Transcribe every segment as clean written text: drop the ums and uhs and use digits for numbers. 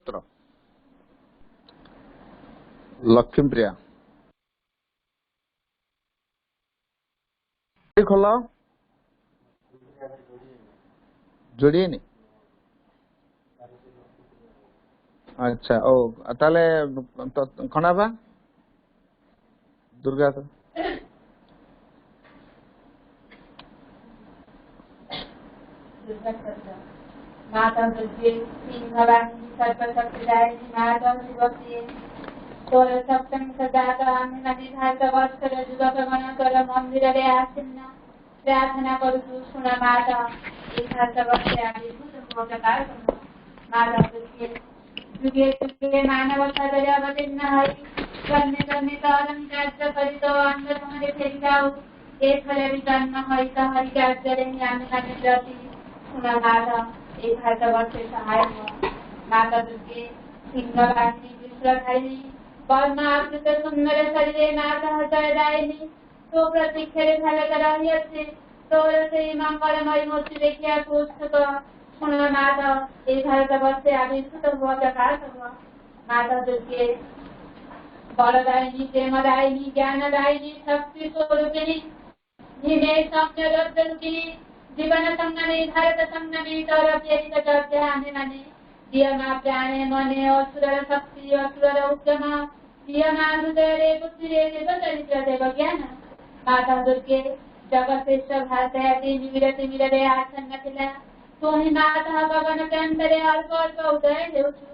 नक्षत्र लक्ष्मी प्रिया खोल जोड़िए नहीं अच्छा ओ ताले खणा बा दुर्गा तो माता दुर्गे सिंहवाहिनी सर्वशक्तिदायिनी माता शिवप्रिये तोर सप्तमी सजाता आम्ही भारतवर्षर युवकगण कर मंदिररे आसीन्न प्रार्थना करूछु शुण माता ए भारतवर्षे आविर्भूत प्रकार माता दुर्गे युगे युगे मानव सादरे अवतीर्ण हई कन्ने कन्ने तरम कार्य करितो अंग तुम्हारे फेरी जाऊ एक हरे जन्म हई तो हरि कार्य रे आम्ही प्रति शुण माता ए भारतवर्षे सहाय माता दुर्गे सिंहवाहिनी विश्वधारिणी वर्णाकृत सुंदर शरीरे नाथ जयदायिनी तो प्रतीक्षरे भारत रहियसे तोर से मंगलमय मूर्ति देखिया पुस्तक शुण नाथ ए भारतवर्षे आविर्भूत हुआ प्रकाश हुआ माता दुर्गे बलदायिनी प्रेमदायिनी ज्ञानदायिनी शक्ति स्वरूपिणी निमे सम्यरूपिणी जीवन संगमे भारत संगमे तोर प्रेरित चर्चा आने माने दियमा प्राणे मने असुर शक्ति असुर उद्यम दियमा हृदय बुद्धि देव चरित्र देव ज्ञान माता दुर्गे जगश्रेष्ठ भारत निमिरे आसन्न थिला तोहि माता गगन प्रांतरे अल्प अल्प उदय देउछु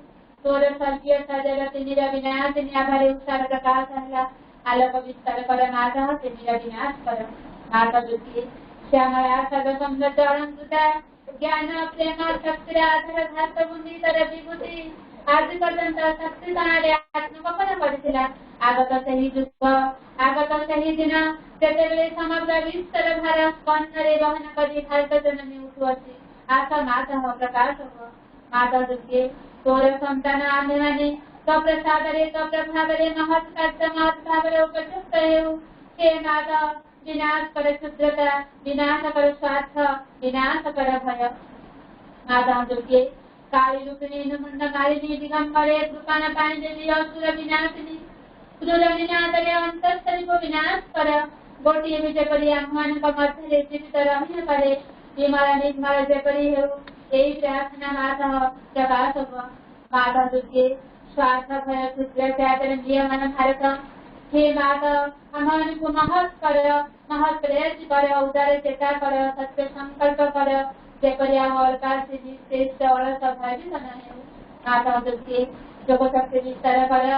तोर सर्गीय जगत निरविनाश निराधारे उत्सार प्रकाश हला आलोक विस्तार कर माता से निरविनाश कर माता दुर्गे श्यामया सर्व सौंदर्य अलंकृता ज्ञान प्रेम शक्ति आधार घात बुंदी तर विभूति आज पर्यंत शक्ति दाने आत्मगोपन करथिला आगत सही जुग आगत सही दिन तेतेबेले समग्र विस्तर भार स्कंदरे वहन करी भारत जननी उठुअछि आशा माता प्रकाश हो माता दुर्गे तोर संतान आमे माने तो प्रसादरे तो प्रभावरे महत् कार्य महत् भावरे उपयुक्त हेउ हे माता विनाश कर क्षुद्रता विनाश कर स्वार्थ विनाश कर भय माता दुर्गे काली रूपिणी मुंड मालिनी दिगंबरे कृपाण पाणी देवी असुर विनाशिनी क्रूर विनाशरे अंतस्तरी को विनाश कर गोटिए भी जेपरी आह्वान का मध्य जीवित रही करे विमल निर्मल जेपरी हेउ यही प्रार्थना माता प्रकाश हो माता दुर्गे स्वार्थ भय क्षुद्र त्यागर नियमन भारत हे माता हमको महत् कर महत् प्रेरित कर उदार चेता कर सत्य संकल्प कर जेपरी अलका से श्रेष्ठ अलस भावी बनाए माता दुर्गे जगत शक्ति विस्तार कर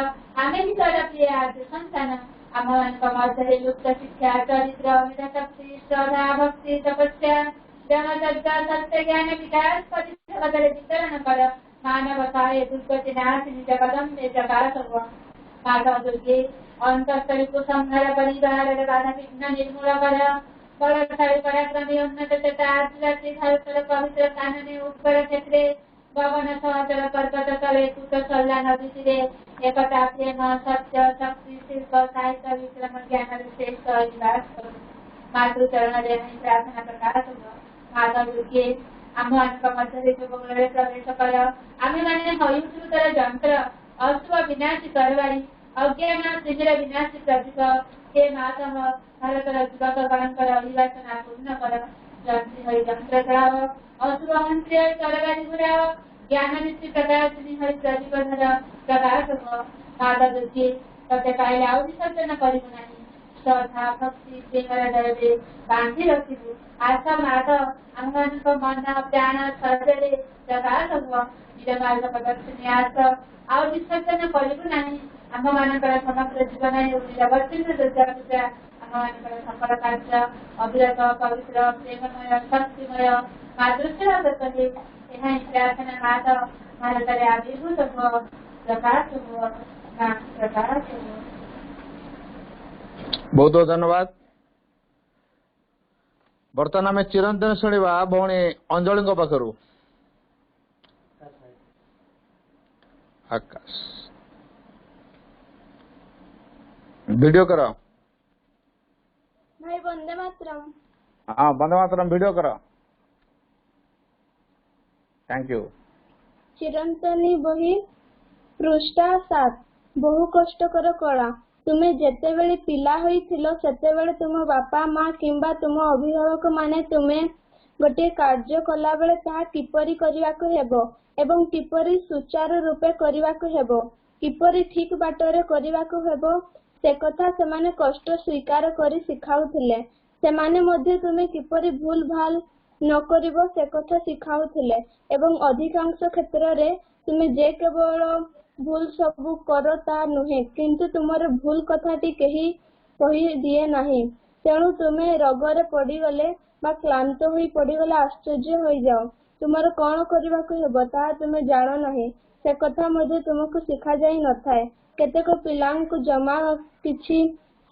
आमे भी तर प्रिय आज संतान आम मध्य युक्त शिक्षा चरित्र मेधा शक्ति श्रद्धा भक्ति तपस्या ब्रह्मचर्य सत्य ज्ञान विकास कर जगतरे वितरण कर मानवताय दुर्गति नाशिनी जगदम्बे प्रकाश हुआ माता दुर्गे अंतस्तरी को संहार परिवार बाधा विघ्न निर्मूल कर बलशाली पराक्रमी उन्नत चेता आदिवासी भारतर पवित्र कानने उत्तर क्षेत्रे गगन सहचर पर्वत तले कुट सल्ला नदी तीरे एकता प्रेम सत्य शक्ति शिल्प साहित्य विक्रम ज्ञान श्रेष्ठ निवास करो मातृचरण देवी प्रार्थना प्रकाश हो माता दुर्गे आम मध्य जुगले प्रवेश कर आमे माने हयुतर यंत्र अशुभ विनाशी करवारी अज्ञान शिविर विनाशी प्रतीक हे माता भारत युवक गणकर अभिवाचना पूर्ण कर जंत्री हरि यंत्र चलाव अशुभ मंत्री करवारी घुराव ज्ञान नीति प्रकाशिनी हरि प्रदीप धर प्रकाश हो माता दुर्गे तते पाइले आउ विसर्जन करिबु नाही श्रद्धा भक्ति प्रेमर डरे बांधी रखिबु आशा माता आम्हानको मन प्राण शरीरले प्रकाश हो निरमार्ग प्रदर्शनी आस आउ विसर्जन करिबु नाही आम्हानଙ୍କର समग्र जीवन निरवर्तित दुर्गा पूजा आम्हानଙ୍କର सफल कार्य अविरत पवित्र प्रेममय शक्तिमय मातृश्री कहे ଏହା प्रार्थना माता भारतरे आविर्भूत हो प्रकाश हो प्रकाश हो। बहुत बहुत धन्यवाद। बर्तमान आम चिरंतन शुणा भौणी अंजलि पाखु आकाश वीडियो करो भाई वंदे मातरम। हाँ वंदे मातरम वीडियो करो। Thank you. चिरंतनी बही पृष्ठा 7 बहु कष्टकर कला तुमे जेतेबेले पिला होइथिलो सेतेबेले तुम बापा माँ किंबा तुम अभिभावक माने तुमे गोटे कार्य कला बेले ताहा किपरि करिवाकु हेबो एवं किपरि सुचारू रूपे करिवाकु हेबो किपरि ठीक बाटरे करिवाकु हेबो से कथा सेमाने कष्ट स्वीकार करी सिखाउथिले सेमाने मध्ये तुमे किपरि भूल भाल न करिवो से कथा सिखाउथिले एवं अधिकांश क्षेत्र रे तुमे जे केवल भूल सबु कर ता नुहे किंतु तुमर भूल कथाटी केही कही दिए नाही तेणु तुमे रोगरे पड़ीगले बा क्लांत होई पड़ीगले आश्चर्य होई जाओ तुमर कौन करबाकु हेबो ताहा तुमे जानो नाही से कथा मध्ये तुमको सिखा जाई नथाए केतेक पिलांकु जमा किछि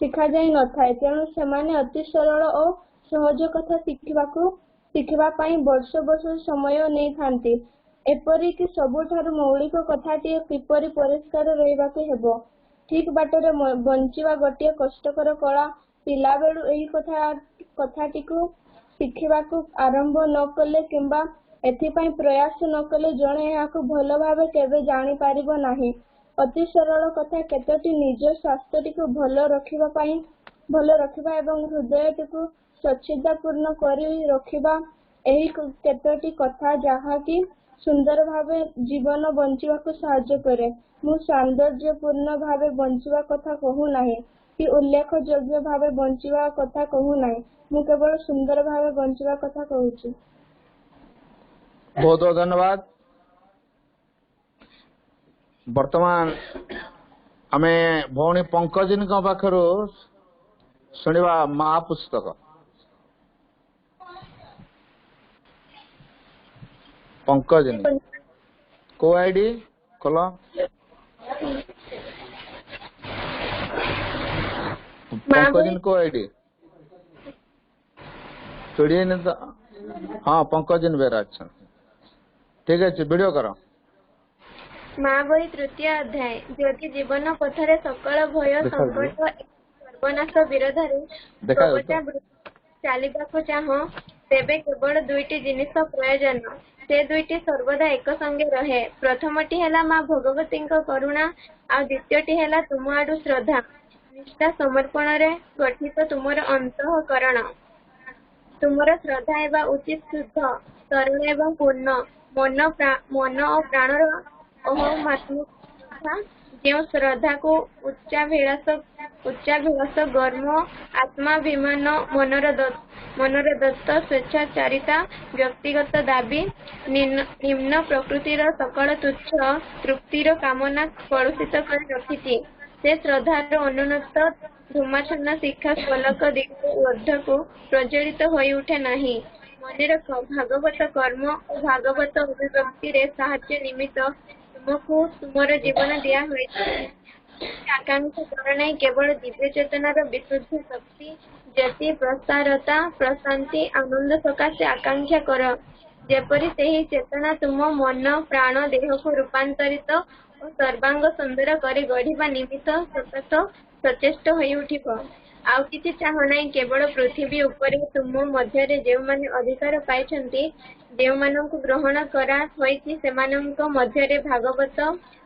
सिखा जाई नथाए तेणु सेमाने अति सरल और सहज कथा शिखिबा पाई वर्ष वर्ष समय नहीं थांती एपरिक सबुठारु मौलिक कथाटी किपरि परिष्कार रहिबाकु हेबो ठीक बाटरे बंचिवा गोटे कष्टकर कला पिला बेलु एही कथाटीकु शिखिबाकु आरंभ न कले किंबा एथिपाई प्रयास न कले जणे याकु भल भावे केबे जानि पारिबो नाही अति सरल कथा केतोटी निज स्वास्थ्यटीकु भल रखिबा एवं हृदयटीकु स्वच्छतापूर्ण करी रखिबा एही केतोटी कथा जहा कि सुंदर भावे जीवन बंचिबाकु साहाय्य करे मु सौंदर्यपूर्ण भावे बंचिबा कथा कहू नाही कि उल्लेख योग्य भावे बंचिबा कथा कहू नाही मु केवल सुंदर भावे बंचिबा कथा कहूची। बहुत बहुत धन्यवाद। वर्तमान आमे भौणी पंकजिन पाखर शुणा महापुस्तक पंकजिनी को आईडी खोल पंकजिन को आईडी चढ़िए नहीं तो हाँ पंकजिन बेरा अच्छा ठीक है वीडियो करो माँ बही तृतीय अध्याय ज्योति जीवन पथरे सकल भय संकट सर्वनाश विरोध चलवाक चाह तेबे केवल दुईटी जिनिस प्रयोजन से दुईटी सर्वदा एक संगे रहे प्रथमटी है माँ भगवती करुणा आ द्वितीयटी है तुम आडू श्रद्धा निष्ठा समर्पण रे गठित तुमर अंतःकरण तुमर श्रद्धा एवं उचित शुद्ध सरल एवं पूर्ण मन और प्राणर अहमात्म जो श्रद्धा को उच्चाभिलाष गर्म आत्माभिमान मनर दत्त स्वेच्छाचारिता व्यक्तिगत दाबी निम्न प्रकृतिर सकल तुच्छ तृप्तिर कामना कलुषित कर रखिथि से श्रद्धार अनुन्नत धूमाछन्न शिक्षा फलक दिग्ध को प्रज्वलित होई उठे नहीं मने रख भागवत कर्म और भागवत अभिव्यक्ति रे साहाय्य निमित्त तुमको तुमर जीवन दिया हुई आकांक्षा कर नहीं केवल दिव्य चेतनार विशुद्ध शक्ति ज्योति प्रसारता प्रशांति आनंद सकाशे आकांक्षा कर जेपरी सेही चेतना तुम मन प्राण देह को रूपांतरित और सर्वांग सुंदर करे गढ़िबा निमित्त सतत सचेष्ट होई उठिब आउ किछि चाह नहीं केवल पृथ्वी उपरे तुम मध्य जो माने अधिकार पाइछंती जो मानक ग्रहण करा होईछि सेमानक मध्य भागवत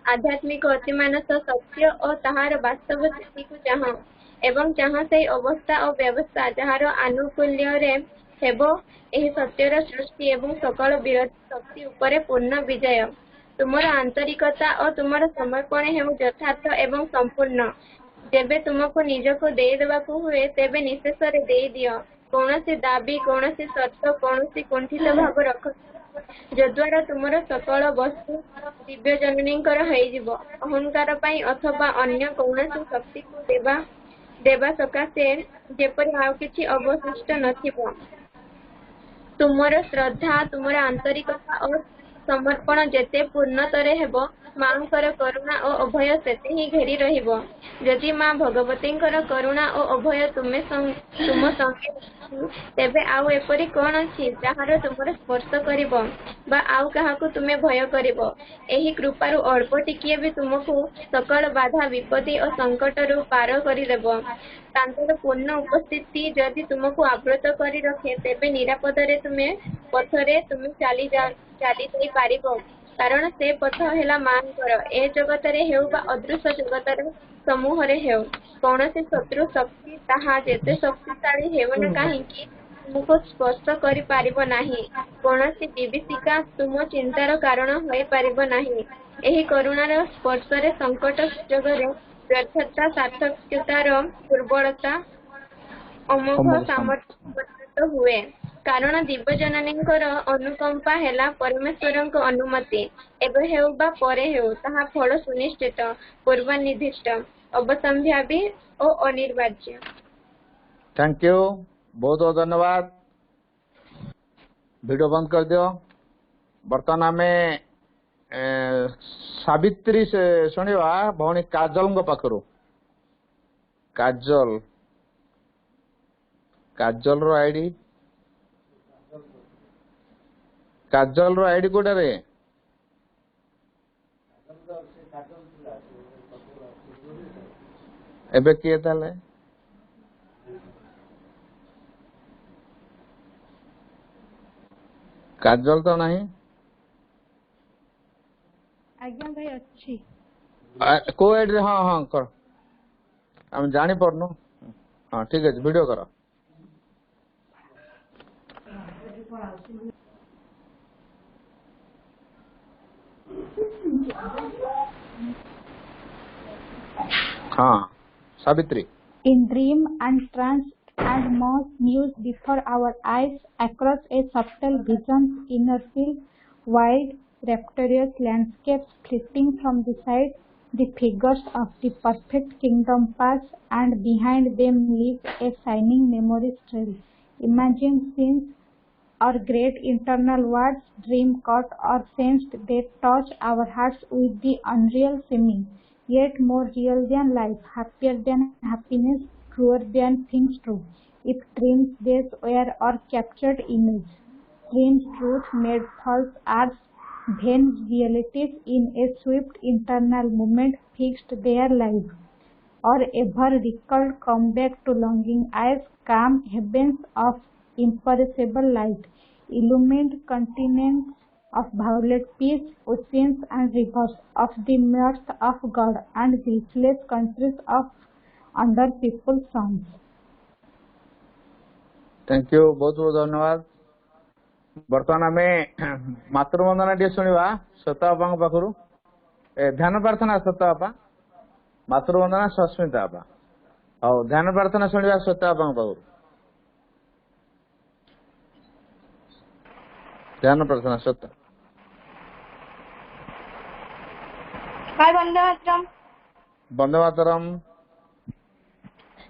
आध्यात्मिक अतिमानस सत्य और ताहार वास्तव स्थिति को चाह एवं चाह से अवस्था और व्यवस्था जहार आनुकूल्य रे हेबो एही सत्यर सृष्टि एवं सकल विरोधी शक्ति उपरे पूर्ण विजय तुमर आंतरिकता और तुमर समर्पण हेउ यथार्थ एवं संपूर्ण जेबे तुमको निजको दे देबाकू हुए तेबे निशेष रे दे दियो कौनसी दाबी कौनसी शर्त कौनसी कुंठित भाव रख जद्वारा तुमर सकल वस्तु दिव्य जननीकर होइजिवो अहंकार पाई अथवा अन्य कौनसी शक्ति को देवा सकाशे जेपरि आउ किछि अवशिष्ट नथिबो तुमर श्रद्धा तुमर आंतरिकता और समर्पण जेते पूर्णतरे हेबो मांकर करुणा और अभय सेते ही घेरी रहिबो जदि मां भगवतींकर करुणा और अभय तुम संगे तेबे आउ एपरि कोन अछि जहार तुमर स्पर्श करिबो बा आउ काहाकू तुमे भय करिबो एही कृपारु अल्प टिकिए भी तुमको सकल बाधा विपत्ति और संकट रु पार करि देबो तांतर पूर्ण उपस्थिति जदि तुमको आवृत करी रखे तेबे निरापद रे तुमे पथरे तुमे चली जाई पारिबो କାରଣ ସେ ପଥ ହେଲା ମାଙ୍କର। ଏ ଜଗତରେ ହେଉ ବା ଅଦୃଶ୍ୟ ଜଗତର ସମୂହରେ ହେଉ, କୌଣସି ଶତ୍ରୁ ଶକ୍ତି ତାହା ଯେତେ ଶକ୍ତିଶାଳୀ ହେଉନା କାହିଁକି ତୁମକୁ ସ୍ପର୍ଶ କରିପାରିବ ନାହିଁ। କୌଣସି ବିଭୀଷିକା ତୁମ ଚିନ୍ତାର କାରଣ ହୋଇପାରିବ ନାହିଁ। ଏହି କରୁଣାର ସ୍ପର୍ଶରେ ସଙ୍କଟ ସୁଯୋଗରେ ବ୍ୟର୍ଥତା, ସାର୍ଥକ୍ୟତାର ଦୁର୍ବଳତା, ଅମୋଘ ସାମର୍ଥ୍ୟ ପରିଣତ ହୁଏ। କାରଣ ଦିବ୍ୟଜନନୀଙ୍କର ଅନୁକମ୍ପା ହେଲା ପରମେଶ୍ୱରଙ୍କ ଅନୁମତି। ଏବେ ହେଉ ବା ପରେ ହେଉ, ତାହା ଫଳ ସୁନିଶ୍ଚିତ, ପୂର୍ବନିର୍ଦ୍ଦିଷ୍ଟ, ଅବଶ୍ୟମ୍ଭାବୀ ଓ ଅନିବାର୍ଯ୍ୟ। थैंक यू, बहुत बहुत धन्यवाद। वीडियो बंद कर दियो। बर्तमान आम सावित्री से शुणा भौणी काजल पाखर। काजल काजल रो आईडी काजल रो आईडी कोटा रे एबे किए ताले काजल तो नहीं आज्ञा भाई अच्छी को आईडी रे हाँ हाँ कर हम जानी पड़नु। हाँ ठीक है वीडियो करो। हाँ Savitri. In dream and trance and most news before our eyes across a subtle vision's inner field, wide, rapturous landscapes flitting from the side, the figures of the perfect kingdom pass, and behind them lives a shining memory trail. Imagined scenes or great internal words, dream caught or sensed, they touch our hearts with the unreal seeming, yet more real than life, happier than happiness, truer than things true. If dreams days were or captured image, dreams truth made false arts, vain realities in a swift internal movement fixed their life, or ever recalled come back to longing eyes, calm heavens of imperishable light, illumined continents of violet peace, oceans and rivers of the mirth of God, and reachless countries of under people's songs. Thank you, बहुत बहुत धन्यवाद। बर्तमान आम मातृवंदना टे शुणा सत्ता बापा पाखर ध्यान प्रार्थना सत्ता बापा मातृवंदना सस्मिता बापा हाँ ध्यान प्रार्थना शुणा सत्ता बापा पाखर ध्यान प्रार्थना सत्ता वंदे मातरम।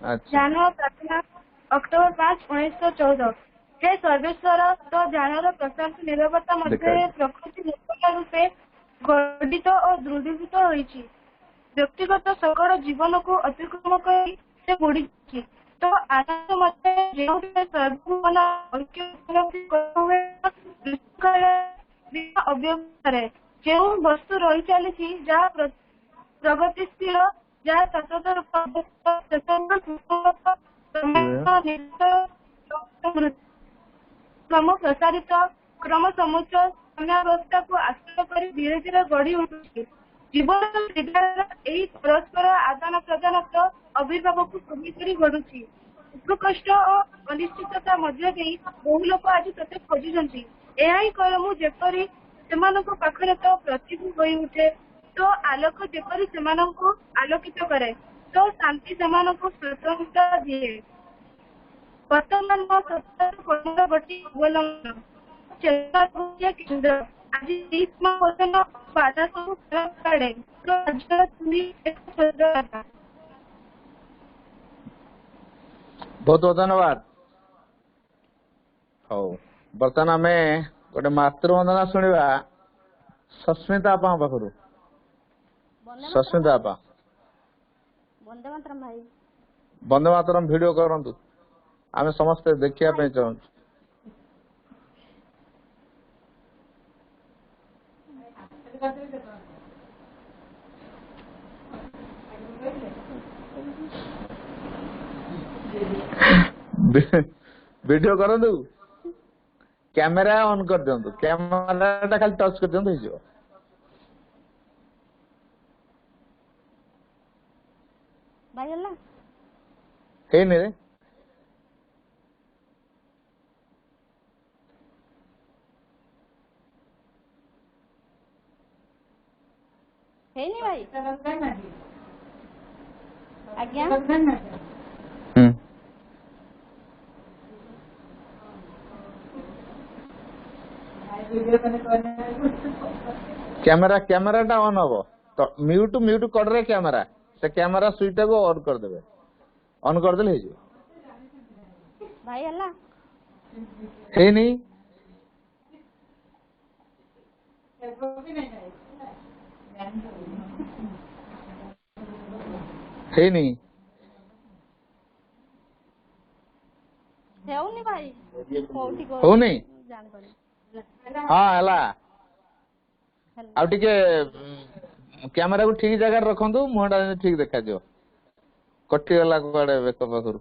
अच्छा ध्यान प्रार्थना अक्टोबर 5, 1914। हे सर्वेश्वर, तो ज्ञानर प्रशांत निरवता मध्य प्रकृति निर्भर रूपे गठित और दृढ़ीभूत होइछि। व्यक्तिगत सकल जीवन को अतिक्रम कर से बढ़ी तो आनंद मध्य ଯେଉଁଠି ସର୍ବଭୁବନ ଐକ୍ୟ ଉପଲବ୍ଧି କରୁହୁଏ ଅବ୍ୟବସ୍ଥାରେ ଯେଉଁ ବସ୍ତୁ ରହି ଚାଲିଛି ଯାହା ପ୍ରଗତିଶୀଳ ଯାହା ଶାଶ୍ୱତ क्रम प्रसारित क्रम समुच्च समयावस्था को आश्रय कर धीरे धीरे गढ़ी उठुଛି। जीवन विद्यालय यही परस्पर आदान प्रदान अभिभाव को कमी गढ़ुଛି। दुख कष्ट और अनिश्चितता मध्य देई बहु लोक आज तते खोजुଛନ୍ତି। ଏହା ହିଁ କର ମୁଁ ଯେପରି ସେମାନଙ୍କ ପାଖରେ ତ ପ୍ରତିଭୁ ହୋଇ ଉଠେ तो आलोक जेपरी सेमानंकु आलोकित करे तो शांति सेमानंकु स्वतंत्रता दिए। वर्तमान में सत्तर कोणर गति अवलंबन चेष्टा करिया केंद्र आज 30% बाधा सब काढे तो राज्य तुम्ही एक सदर बहुत बहुत धन्यवाद। हो बर्तमान आम गोटे मातृवंदना शुणा सस्मिता आपा पाखर सस्मिता आपा वंदे मातरम भाई वंदे मातरम वीडियो करंतु आमे समस्ते देखिया पे चाहूँ। वीडियो करंतु कैमरा ऑन कर दियंतु कैमरा खाली टच कर दियंतु हो भाई अल्लाह ହେଇନି ରେ ହେଇନି ଭାई ଆଜ୍ଞା କ୍ୟାମେରା ଟା ଅନ୍ ହବ ତ म्यूट କରିରେ କ୍ୟାମେରା ସେ କ୍ୟାମେରା ସୁଇଚ ଟାକୁ ଅନ୍ କରିଦେବେ ଅନ୍ କରିଦେଲେ ହେଇଯିବ भाई अल्लाह ହେଇନି ହେଇନି ହେଉନି ଭାଇ କୋଉଠି ହଉନି ଜାଣିପାରୁନି ହଁ ହେଲା ଆଉ ଟିକେ କ୍ୟାମେରା କୁ ଠିକ ଜାଗାରେ ରଖନ୍ତୁ ମୁହଁଟା ଠିକ ଦେଖାଯିବ କଟିଗଲା କୁଆଡେ ବେକ ପାଖରୁ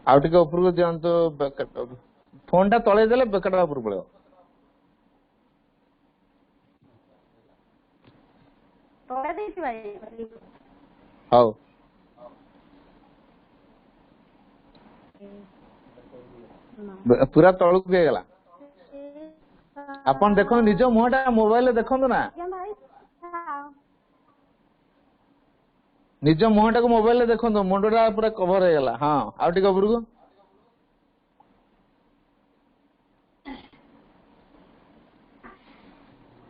ଆଉ ଟିକେ ଉପରକୁ ଦିଅନ୍ତୁ फोन टा तले देले बेकटा ऊपर पड़े तोड़ा देती भाई हाउ पूरा तळुक भी गेला अपन देखो निज मुहटा मोबाइल देखंतु ना निज मुहटा को मोबाइल ले देखंतु मुंडटा पूरा कवर हो गेला हां आ टिक ऊपर को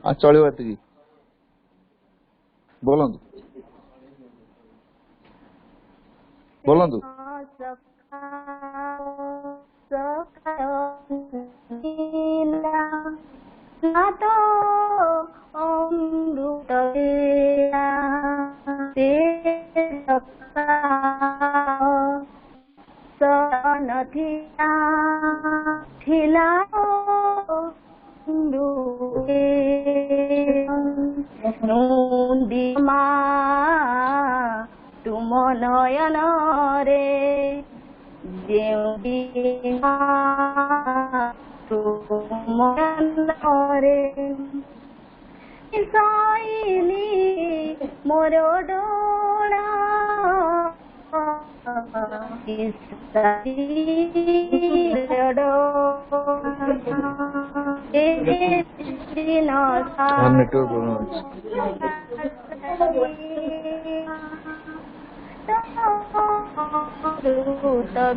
आ चलियो एति बोलंतु बोलंतु नातो अमृत वेला ते सखा सनथिया थिला नूंदिमा तुम नयन रे जेउदिमा तुम रे साइली मोर डोला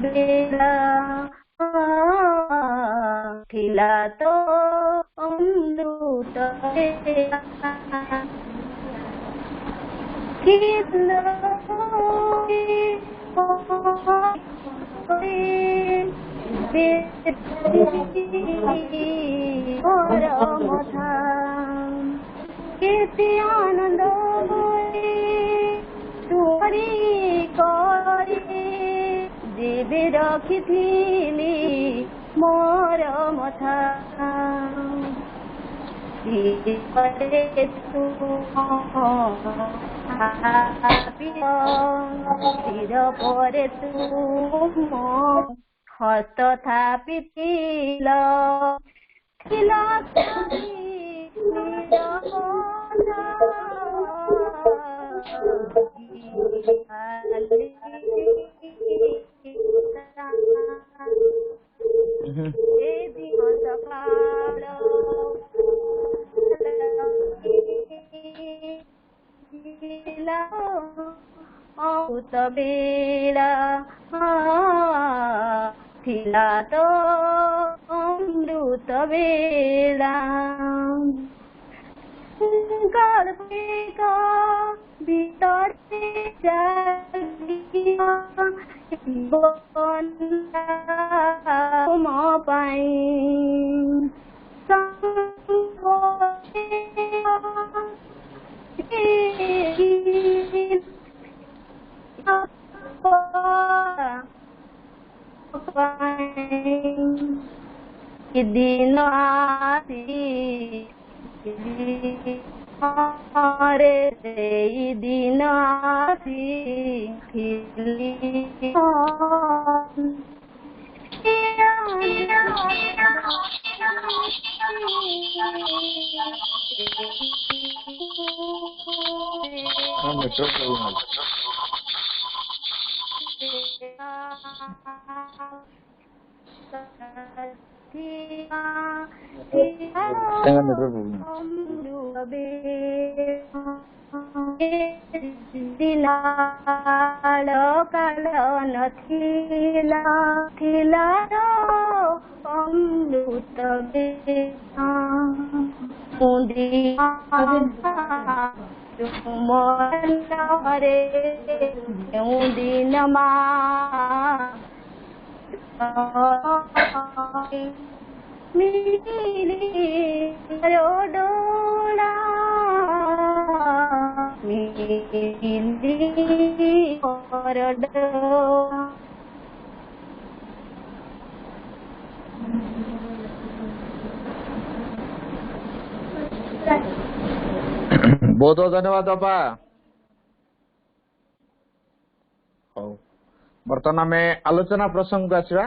बेला खिला तो अमृत मथा केते आनंद तुरी करे देवे रखिथिली मोर मथा परे तू तीर परे तू हस्त थापिथिल थिला बेला थिला तो अमृत बेला भीतर से जागिया पाई दिन आसी रे दिन आसी नेटवर्क प्रॉब्लम नेटवर्क दिनाळ काळ नथिला थिलार अमृत रे दिन मा डोला बहुत बहुत धन्यवाद बापा। हौ बर्तमान आम आलोचना प्रसंग को आसवा।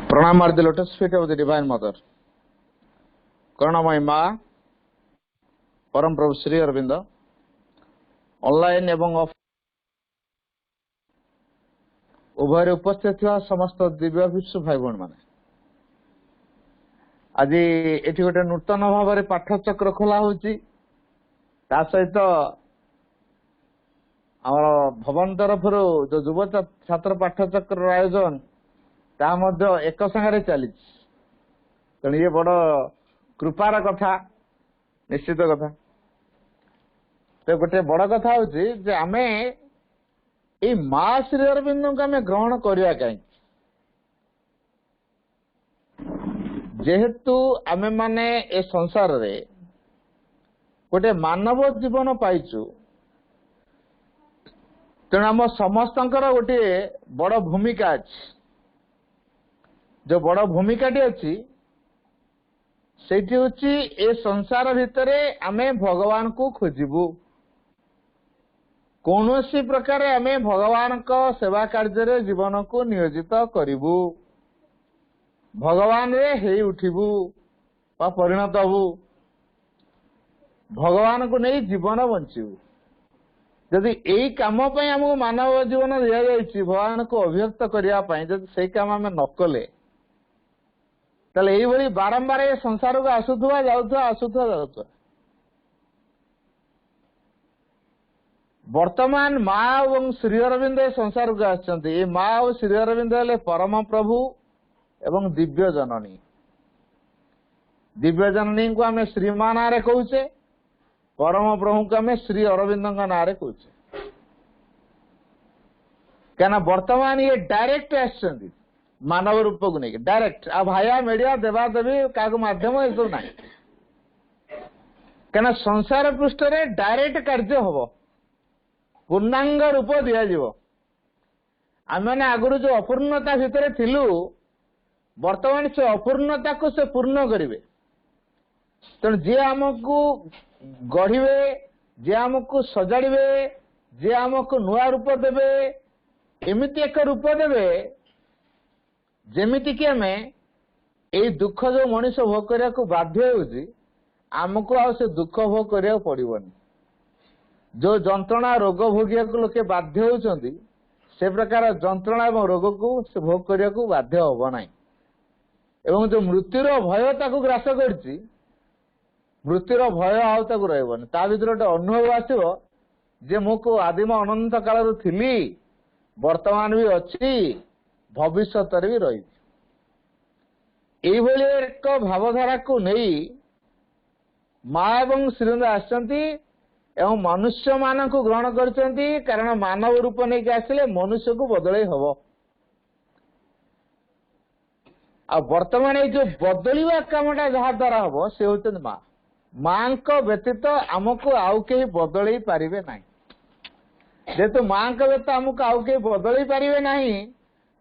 प्रणाम are the lotus feet of the divine mother, करुणामयी माँ परम प्रभु श्री अरविंद, ऑनलाइन एवं उभय उपस्थित थिबा समस्त दिव्य विश्व भाई भौणी माने आज एठी गोटे नूतन भाव में पाठचक्र खोला होची। ता सहित आम भवन तरफ जो युव छात्र पाठचक्र आयोजन ता मध्य एक संगे चली तेणु ये बड़ कृपार कथा निश्चित कथा। तो गोटे बड़ कथा हूँ आम ये माँ श्री अरविंद को आम ग्रहण करवा कहीं जेहेतु आमे माने ए संसार रे गोटे मानव जीवन पाइचु तेणु आम समस्तंकर गोटे बड़ भूमिका अच्छी। जो बड़ भूमिकाटी अच्छी सेठी होची ए संसार भितरे आमे भगवान को खोजिबू, कौनसी प्रकार आमे भगवान को सेवा कार्य रे जीवन को नियोजित करिबू, भगवान रे हे उठिबू बा परिणत हबू, भगवान को नहीं जीवन बंचिबू। यदि यही काम हमको मानव जीवन दिया जाइए भगवान को अभिव्यक्त करने जब से काम आम न कले ताले यही भली बारंबार ये संसार को आसुवा जाऊआ। वर्तमान माँ और श्री अरविंद संसार को आसछन्ति। माँ और श्री अरविंद हेले परम प्रभु एवं दिव्य जननी। दिव्य जननी को आम श्रीमा ना कहूचे, परम प्रभु को आम श्री अरविंद ना कहूचे। क्या वर्तमान ये डायरेक्ट आसछन्ति मानव रूप को नहीं डायरेक्ट आ भाया मीडिया देवा देवी क्या माध्यम ये सब ना क्या संसार पृष्ठ रे डायरेक्ट कार्य हम पूर्णांग रूप दिज्व। आम मैंने आगुरी जो अपूर्णता भितर थिलु वर्तमान से अपूर्णता को से पूर्ण करेंगे। तेणु जी आमको गढ़े जी आमको सजाड़े जी आमको नुआ रूप देवे एमती एक रूप देवे जेमिति कि आम ये दुख जो मनीष भोग करने को बाध्य होमको आ से दुख भोग करा पड़ोनी। जो जंत्रणा रोग भोगिया को लोके बाध्य होती से प्रकार जंत्रणा और रोग को से भोग करने को बाध्य हम ना। एवं जो मृत्युर भय ताको ग्रास करछि मृत्युर भय आउ ताको रहबनी। ता भीतर गोटे अनुभव आसिबो जे मुको आदिम अनंत काल थिली वर्तमान भी अच्छी भविष्य भी रही। एक भावधारा को नहीं माँ एवं श्रीरंग आसचंती एवं मनुष्य मान को ग्रहण करचंती कारण मानव रूप नहीं आसिले मनुष्य को बदल हम। आ वर्तमान ये जो बदलवा कामटा जहाँ द्वारा हम से होते माँ। माँ को व्यतीत आमको आउ कहीं बदल पारे ना। जेहेतु माँ का व्यतीत आमको आउ कहीं बदल पारे ना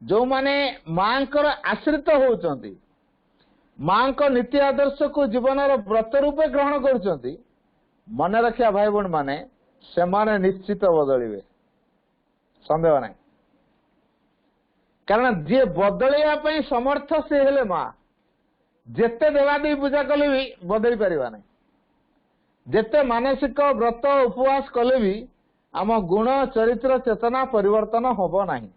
जो माने माँ आश्रित होचंती माँ को नीति आदर्श को जीवन व्रत रूपे ग्रहण कर मन रखिया भाई भौणी माने से माने निश्चित बदलिबे संदेह नहीं कारण जी बदलवा समर्थ से हेले माँ जेते देवादेवी पूजा कले भी बदली पारिबा नहीं जेते मानसिक व्रत उपवास कले भी आम गुण चरित्र चेतना परिवर्तन होबो नहीं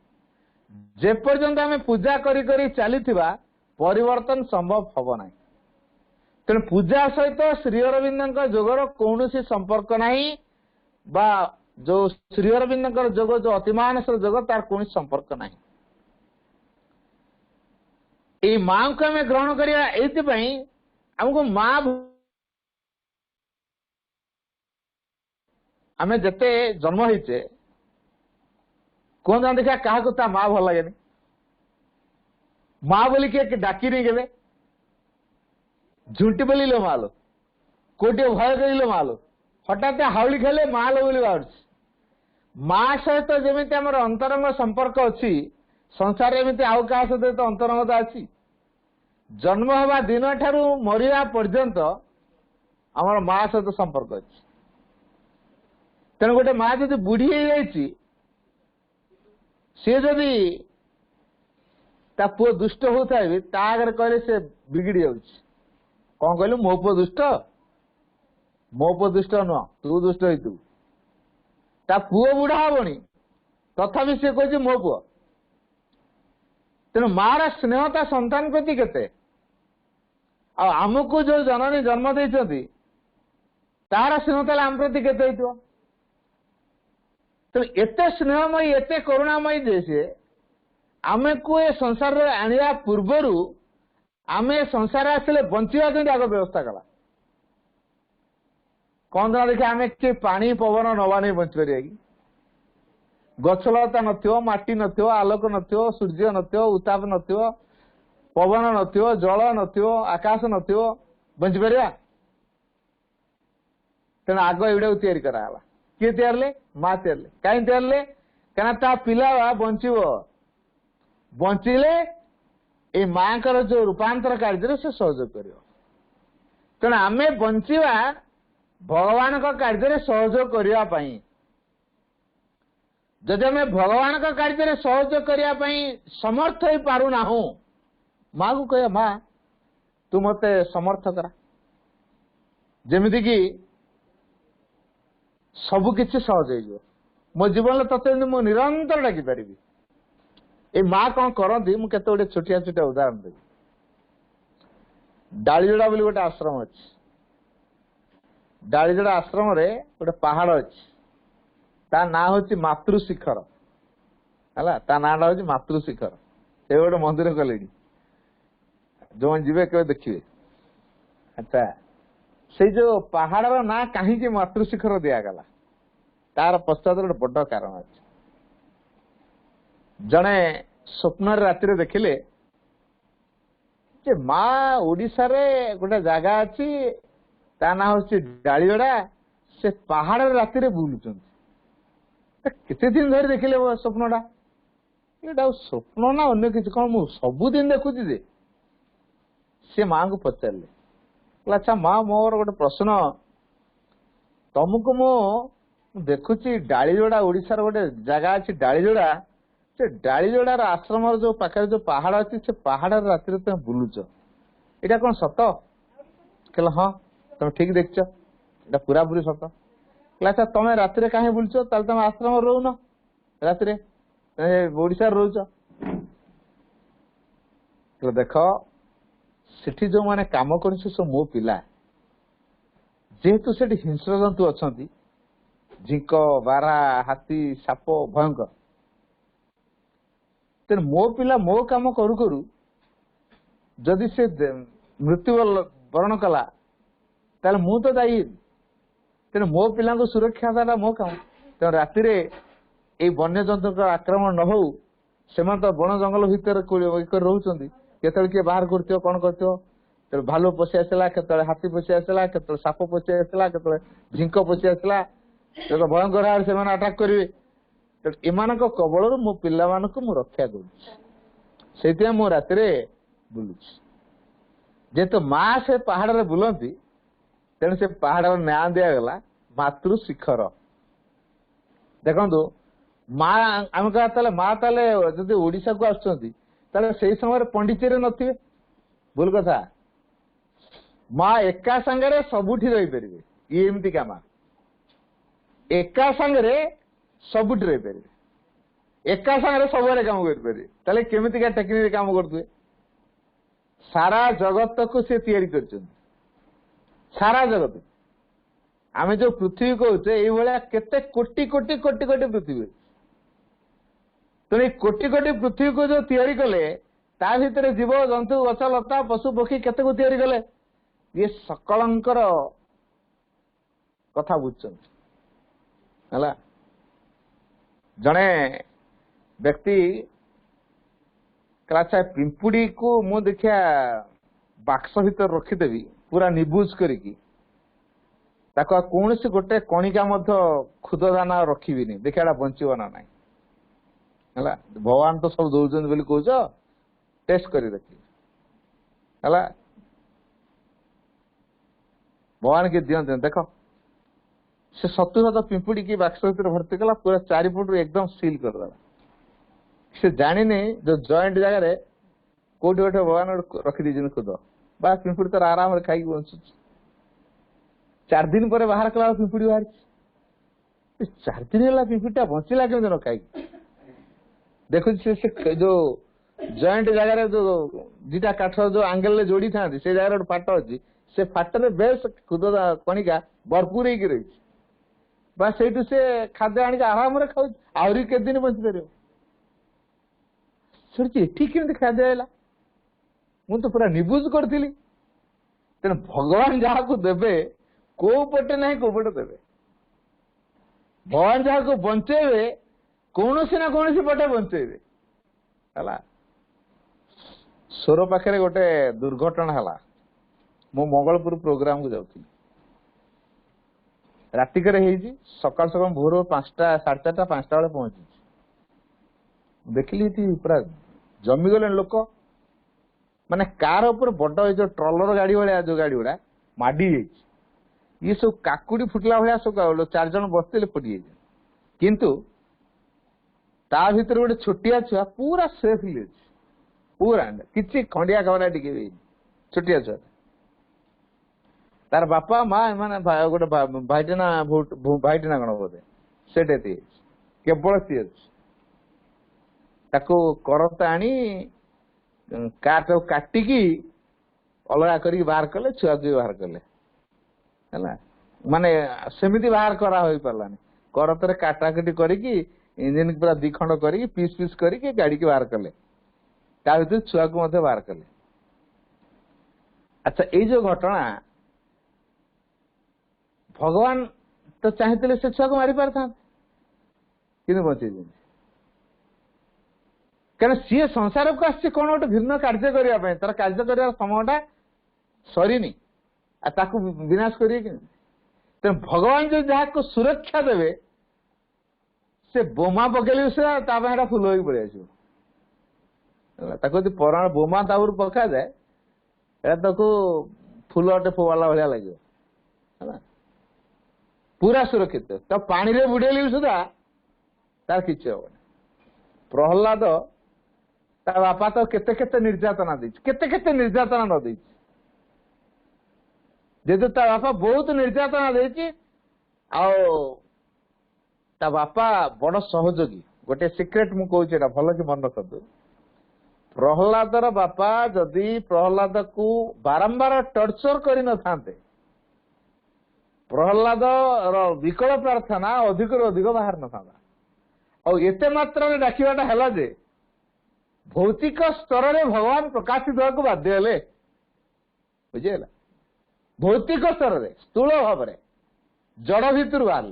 जे पर्यंत आम पूजा करी करी चलीथिबा परिवर्तन संभव होबो नहीं तेणु पूजा सहित श्री अरविंद जोगर कौन संपर्क नहीं बा जो श्री अरविंद जोग जो अतिमानस जोग तार कौन संपर्क नहीं ये माँ को आम ग्रहण करिया एइथिपई हमको माँ आम जिते जन्म होइचे कहते देखा क्या माँ भल लगे माँ बोली किए डाकी नहीं के झुंटी बोली लो माँ लो कोटे भय कर माँ लो हठात हाउली खेले माँ लो बोली बाहर माँ सहित जमी आम अंतरंग संपर्क अच्छी संसार एमती आउ क्या सहित अंतरंगता अच्छी जन्म हवा दिन ठारू मरिया पर्यंत आम माँ सहित संपर्क अच्छी तेणु गोटे माँ जब बुढ़ी हो जाए सी जदि ता पुओ दुष्ट होता है आगे कहले से बिगड़ी जाऊँ कौन कहलु मो पुओ दुष्ट नुह तू दुष्ट हो ता पुओ बुढ़ा हबनी तथापि सी कह मो पुओ तेणु मार स्नेह ता संतान प्रति केते आमको जो जननी जन्म देती तार स्नेह ताले आम प्रति केते होइतो तेणु एते स्नेहमयी एते करुणामयी जे आमे को ए संसार आनिया पूर्वर आमे संसार आसले बंचिया आग व्यवस्था कला कौन दिन देखिए आमे कि पानी पवन नवा नहीं बंची पारिया कि गछलता नथियो माटी नथियो आलोक नथियो सूर्य नथियो उताप नथियो पवन नथियो जल नथियो आकाश नथियो बंची पारिया तेणु आग एवडा तैयारी कराला किए तैयार माँ तैयार कहीं तैयार क्या ता पिला बंचो बंचिले ये माँ का जो रूपांतर कार्य से सहयोग कर तेणु आम बंचा भगवान का कार्य सहयोग करने जदि आम भगवान का कार्य सहयोग करने समर्थ हो पारुना माँ को कह माँ तू मत समर्थ करा जमीती कि सबकि सहज हो मो जीवन तत्व मु निरंतर डाकी पारि ए माँ कौन करती मुझे गोटे छोटिया छोटिया उदाहरण देवी डालीजोड़ा बोली गोटे आश्रम अच्छी डालीजोड़ा आश्रम रे गोटे पहाड़ अच्छी ता ना हूँ मातृशिखर है ता नाटा हूँ मातृशिखर ये गोटे मंदिर कले जो जीवे के देखिए अच्छा से जो पहाड़ ना कहीं मातृशिखर दिगला तार पश्चात गोटे बड़ कारण अच्छे जड़े स्वप्न राति देखिले माँ ओडिशा रे गोटे जगह अच्छी ता ना हूँ डालीगड़ा से पहाड़ राति बुलुं केते दिन धरी देखिले स्वप्नटा ये स्वप्न ना अन्य किसी कौन मु सबुदिन देखुची जे सी माँ को पचारे अच्छा माँ मोर गोटे प्रश्न तुमको मु देखुची डालीजोड़ा ओडिशा गोटे जगह अच्छी डालीजोड़ा से डालीजोड़ार आश्रम जो पाखे जो पहाड़ अच्छी से पहाड़ राति तुम बुलुच यहाँ कौन सत कहला हाँ तुम ठीक देखच ये पूरा पूरी सत कहला अच्छा तुम राति कहीं बुलुच तुम आश्रम रोन राति ओडिशा रोच देख सेठी जो माने काम कर मो पिला जेहेतु सेठी हिंस्र जंतु अच्छा झिंक बारा हाथी साप भयंकर तेणु मो पिला मो काम करू करू जदि से मृत्यु वरण कला ताले मु तो दायी तेणु मो पिला सुरक्षा देला मो काम तेणु राति ये वन्य जंतु आक्रमण न हो से तो बण जंगल भितर रोचंती केतल किए बाहर करथियो कौन करथियो तो भालू पशि आसला केतले हाथी पशि आसला केतले साप पशि आसला केतले झिंक पशि आसला तो भयंकर भाव से अटाक करेंगे तो एमान कबल मो पिला मु रक्षा कर राति बुलू जेहेतु माँ से पहाड़ बुलती तेणु से पहाड़ ना दिगला मातृ शिखर। देखो माँ आम कहा माँ ताले जब ओडिशा को आसुँच समय पंडिचेरी नथिबे भूल कथा। माँ एका संगे सबुठी रही पारे ये एमती का माँ एका संगे सबुठी रही पारे एका संगे सबुआरे काम करें केमितिका टेक्निक काम करते सारा जगत को से तैयारी कर सारा जगत आम जो पृथ्वी कहचे ये केते कोटि कोटि कोटि कोटि पृथ्वी तेणु कोटि कोटि पृथ्वी को जो तैयारी कले ता भीतर जीव जंतु गछ लता पशु पक्षी केते को तैयारी कले ये सकलंकर कथा बुझुं जड़े व्यक्ति कहला पिंपुड़ी को मु देखिया बाक्स भीतर रखीदेवी पूरा निबुज करिकी कौन से गोटे कणिका क्षुददाना रखी देखा बंचब ना नाई भगवान तो सब दौरान बोली कह टेस्ट कर देखिए भगवान के दिखते देख से सतु पिंपुड़ी की बाक्स भीतर भर्ती कला पूरा चारिपट एकदम सील करदेला से जानी जो जॉइंट जगह कोटी गोटे भगवान रखीदी खुद बा पिंपुड़ी तर आराम खाई बंचु 4 दिन पर बाहर कला पिंपुड़ी बाहर 4 दिन है पिंपुड़ी बंचला केमी न खाई देखु जो जॉइंट जगह जो दीटा काठ जो आंगेल जोड़ी था से जगह फाट अच्छी से फाटे बेस खुद कणिका भरपूर हो रही से खाद्य आनिक आराम खाऊ आहरी के दिन बंची पार केमी खाद्य है मु तो पूरा निबुज करी तेना भगवान जहाँ को देवे को पटे ना को पटे देवे भगवान जहाँ को बंचेबे कौन ना कौन पटे बंचेबे है सोर पाखे गोटे दुर्घटना है मो मंगलपुर प्रोग्राम को जाऊँ रातिक सकाल सकाल भोर 5टा 4:30 5टा बेले पहुंची देखिली पूरा जमीगले लोक माने कार ऊपर बड़ जो ट्रलर गाड़ी भाया जो गाड़ी गुड़ा माडी ये सब काकुड़ी फुटला भाया सब 4 जन बसते फुटी किंतु ता भीतर गोटे छोटिया छुआ पूरा सेफली अच्छे पूरा किसी खंडिया खबरा टी छोटिया छुआ तार बापा माँ एम गोटे भाईटेना भाईटेना कौन बोधे से केवल सी ताको करता आनी कार काटिकी अलगा कर बाहर कले छुआ को बाहर कले है माने सेमिति बाहर करा हो पारानी करतरे काटाकटी करिकी इंजिन पूरा 2 खंड करिकी पीस पीस करिकी गाड़ी की बाहर कले ता भीतर छुआ को बाहर कले। अच्छा ये जो घटना भगवान तो चाहते से छुआ को मारी पार था कि बचे क्या सी संसार को आस कौन गोटे भिन्न कार्य करने तार कार्य कर समयटा सरीनी ताकू विनाश करें तेना भगवान जो जहाँ को सुरक्षा देवे से बोमा पकेल से फुल हो पड़े आसो पराण बोमा तापर पका जाए फुल टे फोवाला भाया लगे है पूरा सुरक्षित तो पानी रे बुड़ेली सुधा तार किसी हम प्रहलाद ता बापा तो केते केते निर्यातना केते निर्यातना न दे जेतु ता बापा बहुत निर्यातना दे ता बापा बड़ सहयोगी गोटे सिक्रेट मु कहूँ भल कि मन रखु प्रहलादर बापा जदि प्रहलाद को बारंबार टर्चर कर न थांते प्रहलाद विकल प्रार्थना अधिक अधिक बाहर न था और एते मात्रा डाकवाटा है जे भौतिक स्तर में भगवान प्रकाशित होगा बाध्य हेले बुझेगा भौतिक स्तर में स्थूल भाव में जड़ भितर बाहर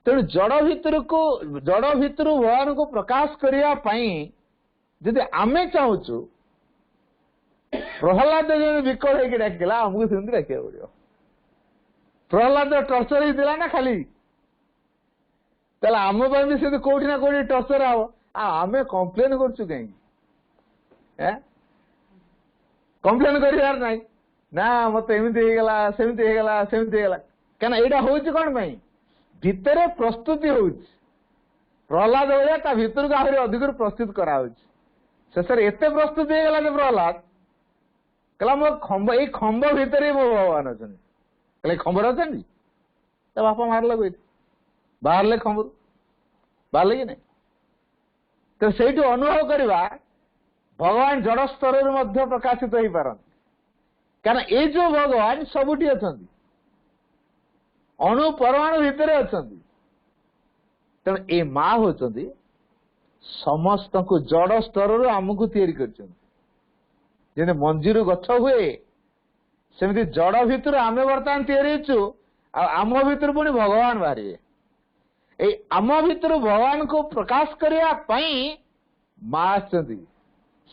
तेणु जड़ भितर भगवान को प्रकाश करने जदि आमे चाहूँ प्रहलाद जो विकल होकर डाकिला आमको सेमती डाक पड़ो प्रहलाद टर्चर होता ना खाली आम भी से कौटी ना कौटी टर्चर हम आमे कम्प्लेन करूँ कहीं कम्प्लेन कर ना मत एमती सेमती सेमती क्या यहाँ हूँ कौन भितर प्रस्तुति हो प्रहलाद भाया भितर को आहरी अधिक प्रस्तुत कराऊँ शेष एत प्रस्तुत होगा जे प्रहलाद कहला मो खंब ये खंब भितर ही मो भगवान अच्छा खंबर अच्छा बापा मारल कोई बाहर खंबर बाहर कि नहीं तो से अनुभव करवा भगवान जड़ स्तर प्रकाशित हो पारती क्या ये जो भगवान सबुठी अच्छा अणु परमाणु भितर अच्छा तेणु ए माँ होती समस्त को जड़ स्तर आमको या मंजीर गछ हुए सेमती जड़ भितर आम बर्तमान या आम भितर पुणी भगवान बाहर आम भितर भगवान को प्रकाश करने माँ आछंती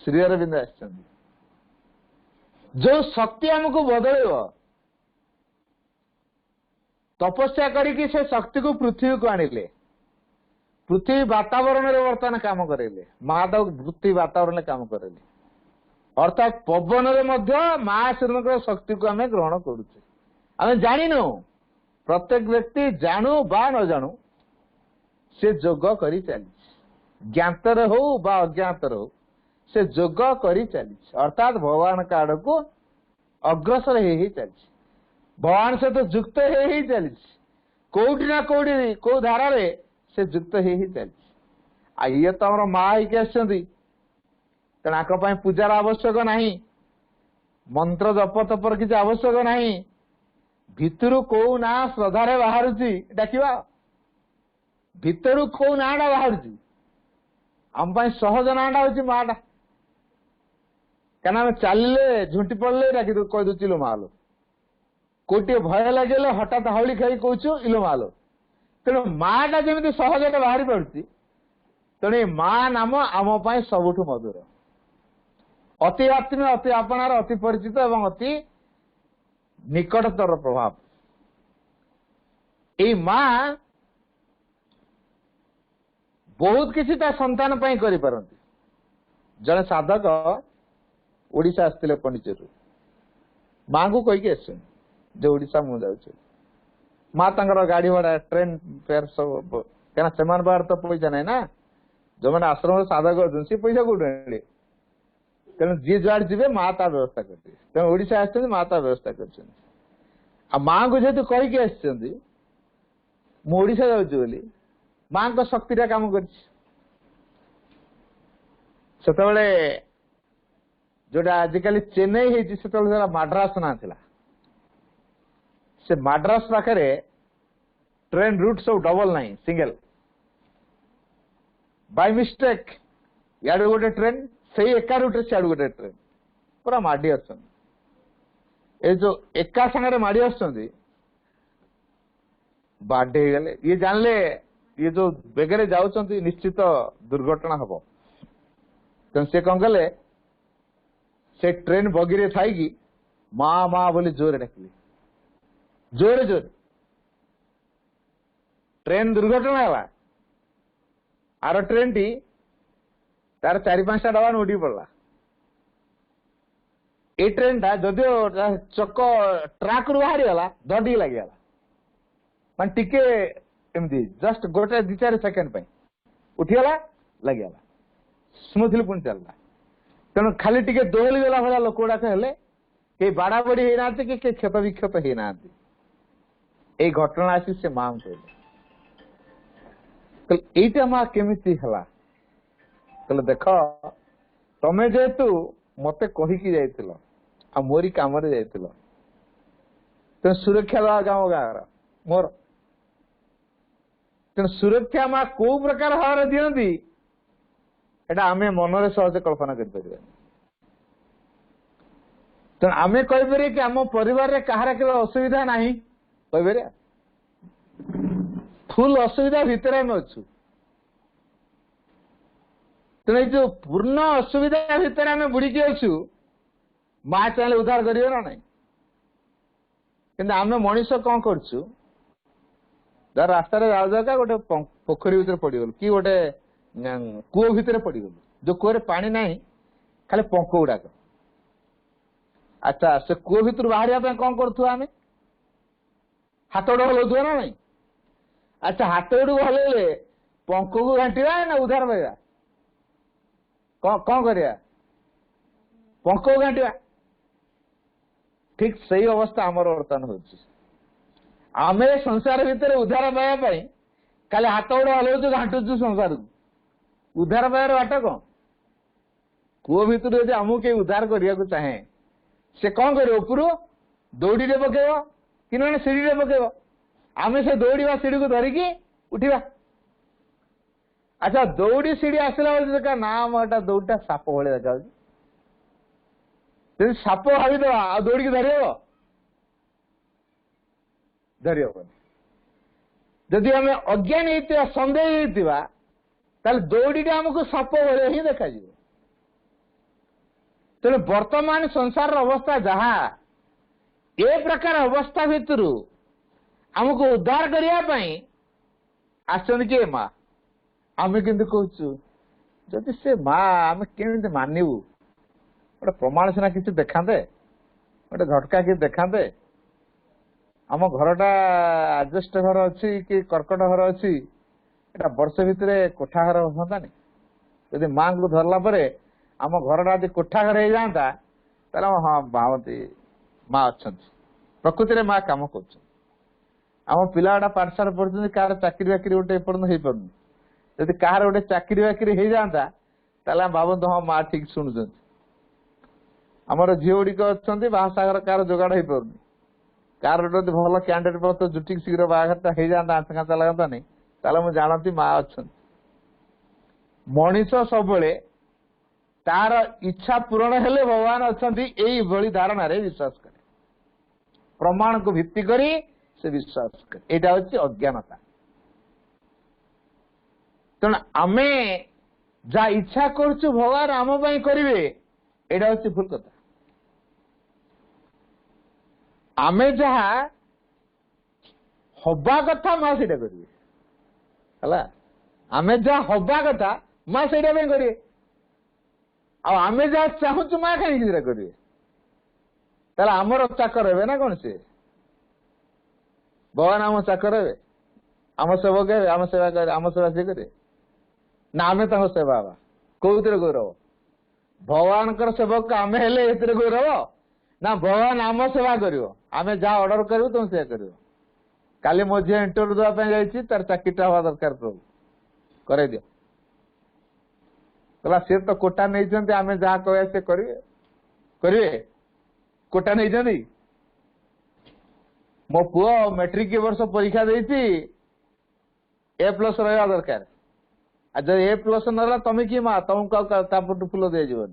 श्री अरविंद आछंती जो शक्ति आमको बदल तपस्या करके से शक्ति को पृथ्वी को आनिले पृथ्वी वातावरण में बर्तमान काम करेले माँ तो पृथ्वी वातावरण में काम करेले अर्थात पवन माँ श्री शक्ति को आम ग्रहण करुचे आम जानिनु प्रत्येक व्यक्ति जानू बा न जानू से जोग करी चली ज्ञातर हो बा अज्ञातर हो से जोग करी चली अर्थात भगवान का आड़ को अग्रसर ही चली भगवान से तो युक्त ही चली कोठी ना कोठी को धारा से युक्त ही चली ये तो आम माँ ही तेना पूजार आवश्यक नहीं मंत्र जप तपर किसी आवश्यक नहीं भितर को ना श्रद्धारे बाहर डाकिवा भितर को नाटा बाहर आम सहज नाटा हूँ माँ टा क्या चलिए झुंटी पड़े डाक कहीदे इलो मालो कोटे भय लगे हठात हवली खाई कौचु इलो मालो तेणु माँ टा जमी सहज बाहरी पड़ती तेणु माँ नाम आम सबुठ मधुर अति आत्मीय अति आपणार अति परिचित एवं अति निकटतर प्रभाव ये माँ बहुत किसी ता संतान पाई करि परंती जने साधक ओडिशा आस्तिले पंडिचेरु माँ को कहीकि आसन जो ओडिशा मु जाउछ माँ तांकर गाड़ी भाड़ा ट्रेन फेयर सब क्या सेमान बाहर तो पैसा नहीं ना जो मैंने आश्रम साधक अच्छे सी पैसा कौन आने तेणु जी जुआड़ जी माँ ता व्यवस्था करते तेणु ओडिशा आसते माँ ता व्यवस्था कर माँ को जेहेतु कहीकि आशा जाऊँ माँ को शक्ति काम कर जोटा आजिकल चेन्नई होता मद्रास ना थिला से मद्रास पाखे ट्रेन रूट सब डबल नहीं सिंगल बाय मिस्टेक याडू गोटे ट्रेन से एका रूट सियाड़ गोटे ट्रेन पूरा माड़ी आसन ए जो एका सांगे माड़ी आसुँच बाडे गले ये जानले ये जो बेगरे जाऊँ निश्चित दुर्घटना हम तेणु से कौन कले से ट्रेन बगी रे थाई माँ माँ बोली जोरे डाकिले जोरे जोरे ट्रेन दुर्घटना है आर ट्रेन टी तार 4-5टा डबा उठी पड़ा ये ट्रेन टा जदियो चक ट्राक रु बाहरी गला दंडी लगी मान टिके एमती जस्ट गोटे 2-4 सेकेंड उठीगला लगे स्मूथली पुणी चलला तेणु खाली टिके दोहली गला भाया लोक गुड़ाक हेले कई बाड़ा बाड़ी होना कि क्षत विक्षत होना ये घटना आसी से माँ कहले एटा माँ केमिति हला कहले देख तमे जेहेतु मते कहीकि जाइथिल आ मोरी काम रे जाइथिल तेणु सुरक्षा दवा काम गाँव मोर तेणु सुरक्षा माँ को प्रकार भाव दिखती एटा आमे मनरे सहज कल्पना कर पारे तेणु आमे कहीपर कि आम परिवार कहार के असुविधा नहीं कहीपर फुल असुविधा भितर आम अच्छु तेणु जो पूर्ण असुविधा भितर आम बुड़ीकी अच्छु माँ चाहे उद्धार कर ना कि आम मनीष कौन करछु रास्ता जाऊ जाऊका गोटे पोखरी भीतर पड़गल कि गोटे कूओ भितर पड़गल जो कूअरे पानी ना खाली पंख गुड़ाक अच्छा से कूह भितर बाहर कौन करुवा आम हाथ गोड़ हलाउवा ना नहीं अच्छा हाथ गोड़ हलैले पंख को घाटिया ना उधार पाइबा कौन करिया पंख को घाटिया ठीक सही अवस्था आमर बर्तमान होची आमे संसार भितर उद्धार पाइबा खाली हाथ गोड़ हलाउछु घाटुछु संसार को उद्धार पाइबार बाट कौन कूह भितर यदि आमको कहीं उद्धार करने को चाहे से कौन कर उपरू दौड़ी पकेब कि ना सीढ़ी पकेब आम से दौड़ा सीढ़ी को धरिकी उठा अच्छा दौड़ी सीढ़ी आसला बेले देखा ना मोटा दौड़ा साप भाई देखा साप भाईद आ दौड़ी धरब धरहबनी जदि आम अज्ञानी होता सन्देह होता दौड़ी आमको साप भाई ही देखा तेणु वर्तमान संसार अवस्था जहा ए प्रकार अवस्था भितर आमको उद्धार करने आसन किए माँ आम कि कहूँ जदि से माँ आम केमी मानवु गोटे प्रमाण सीना किसी देखाते गोटे झटका कि देखाते आम घरटा आजबेस्ट घर अच्छी कि कर्कट घर अच्छी एटा वर्ष भितर कोठा घर हाँ यदि माँ को धरला परे आम घर यदि कोठा घर हो जाता हाँ भावती माँ अच्छा प्रकृति माँ कम कर आम पिला पाठशाला पढ़ुं कार चाकरी बाकरी गोटे एपर्तन हो पार जदि कहार गोटे चाकरी बाकरी हो जाता भावतु हाँ माँ ठीक शुणुं आमर झील गुड़िक अच्छा बाहागर कार जोगाड़ हो पार कार गोटे भल कैंडिडेट पड़ता जुटी शीघ्र बाहर हो जाता आंच कांचा लगता नहीं मुझे जानती माँ अच्छा मनीष सब तार इच्छा पूरण हेले भगवान अच्छा यही धारणा रे विश्वास करे प्रमाण को भित्ति करी से विश्वास करे यहाँ हूँ अज्ञानता तेणु आमे जा इच्छा करछु भगवान आम पाई करिवे एटा हूँ भूल कथा आमे जहा हवा कथा माँ से करिवे हला आमे जहा हवा कथा माँ से करिवे आम जहाँ चाहूँ माँ कहीं करेंगे आमर चाकर हे ना कौन से भगवान आम चाकर हे आम सेवक हे आम सेवा करे आम सेवा सी करे ना आम सेवा हवा कौन गौरव भगवान सेवक आम हेले गौरव ना भगवान आम सेवा कर आम जहाँ ऑर्डर करूँ तुम से कर काली मो झी इंटरव्यू देवाई तार चाकरीटा हवा दरकार प्रभु कर दियो कहला सी तो कोटा नहीं आम जहाँ कह से करेंगे कोटा नहीं मो पुओ मैट्रिक ए वर्ष परीक्षा देती ए प्लस रहा दरकार आज ए प्लस ना तुम कि माँ तुमको फूल दिज्व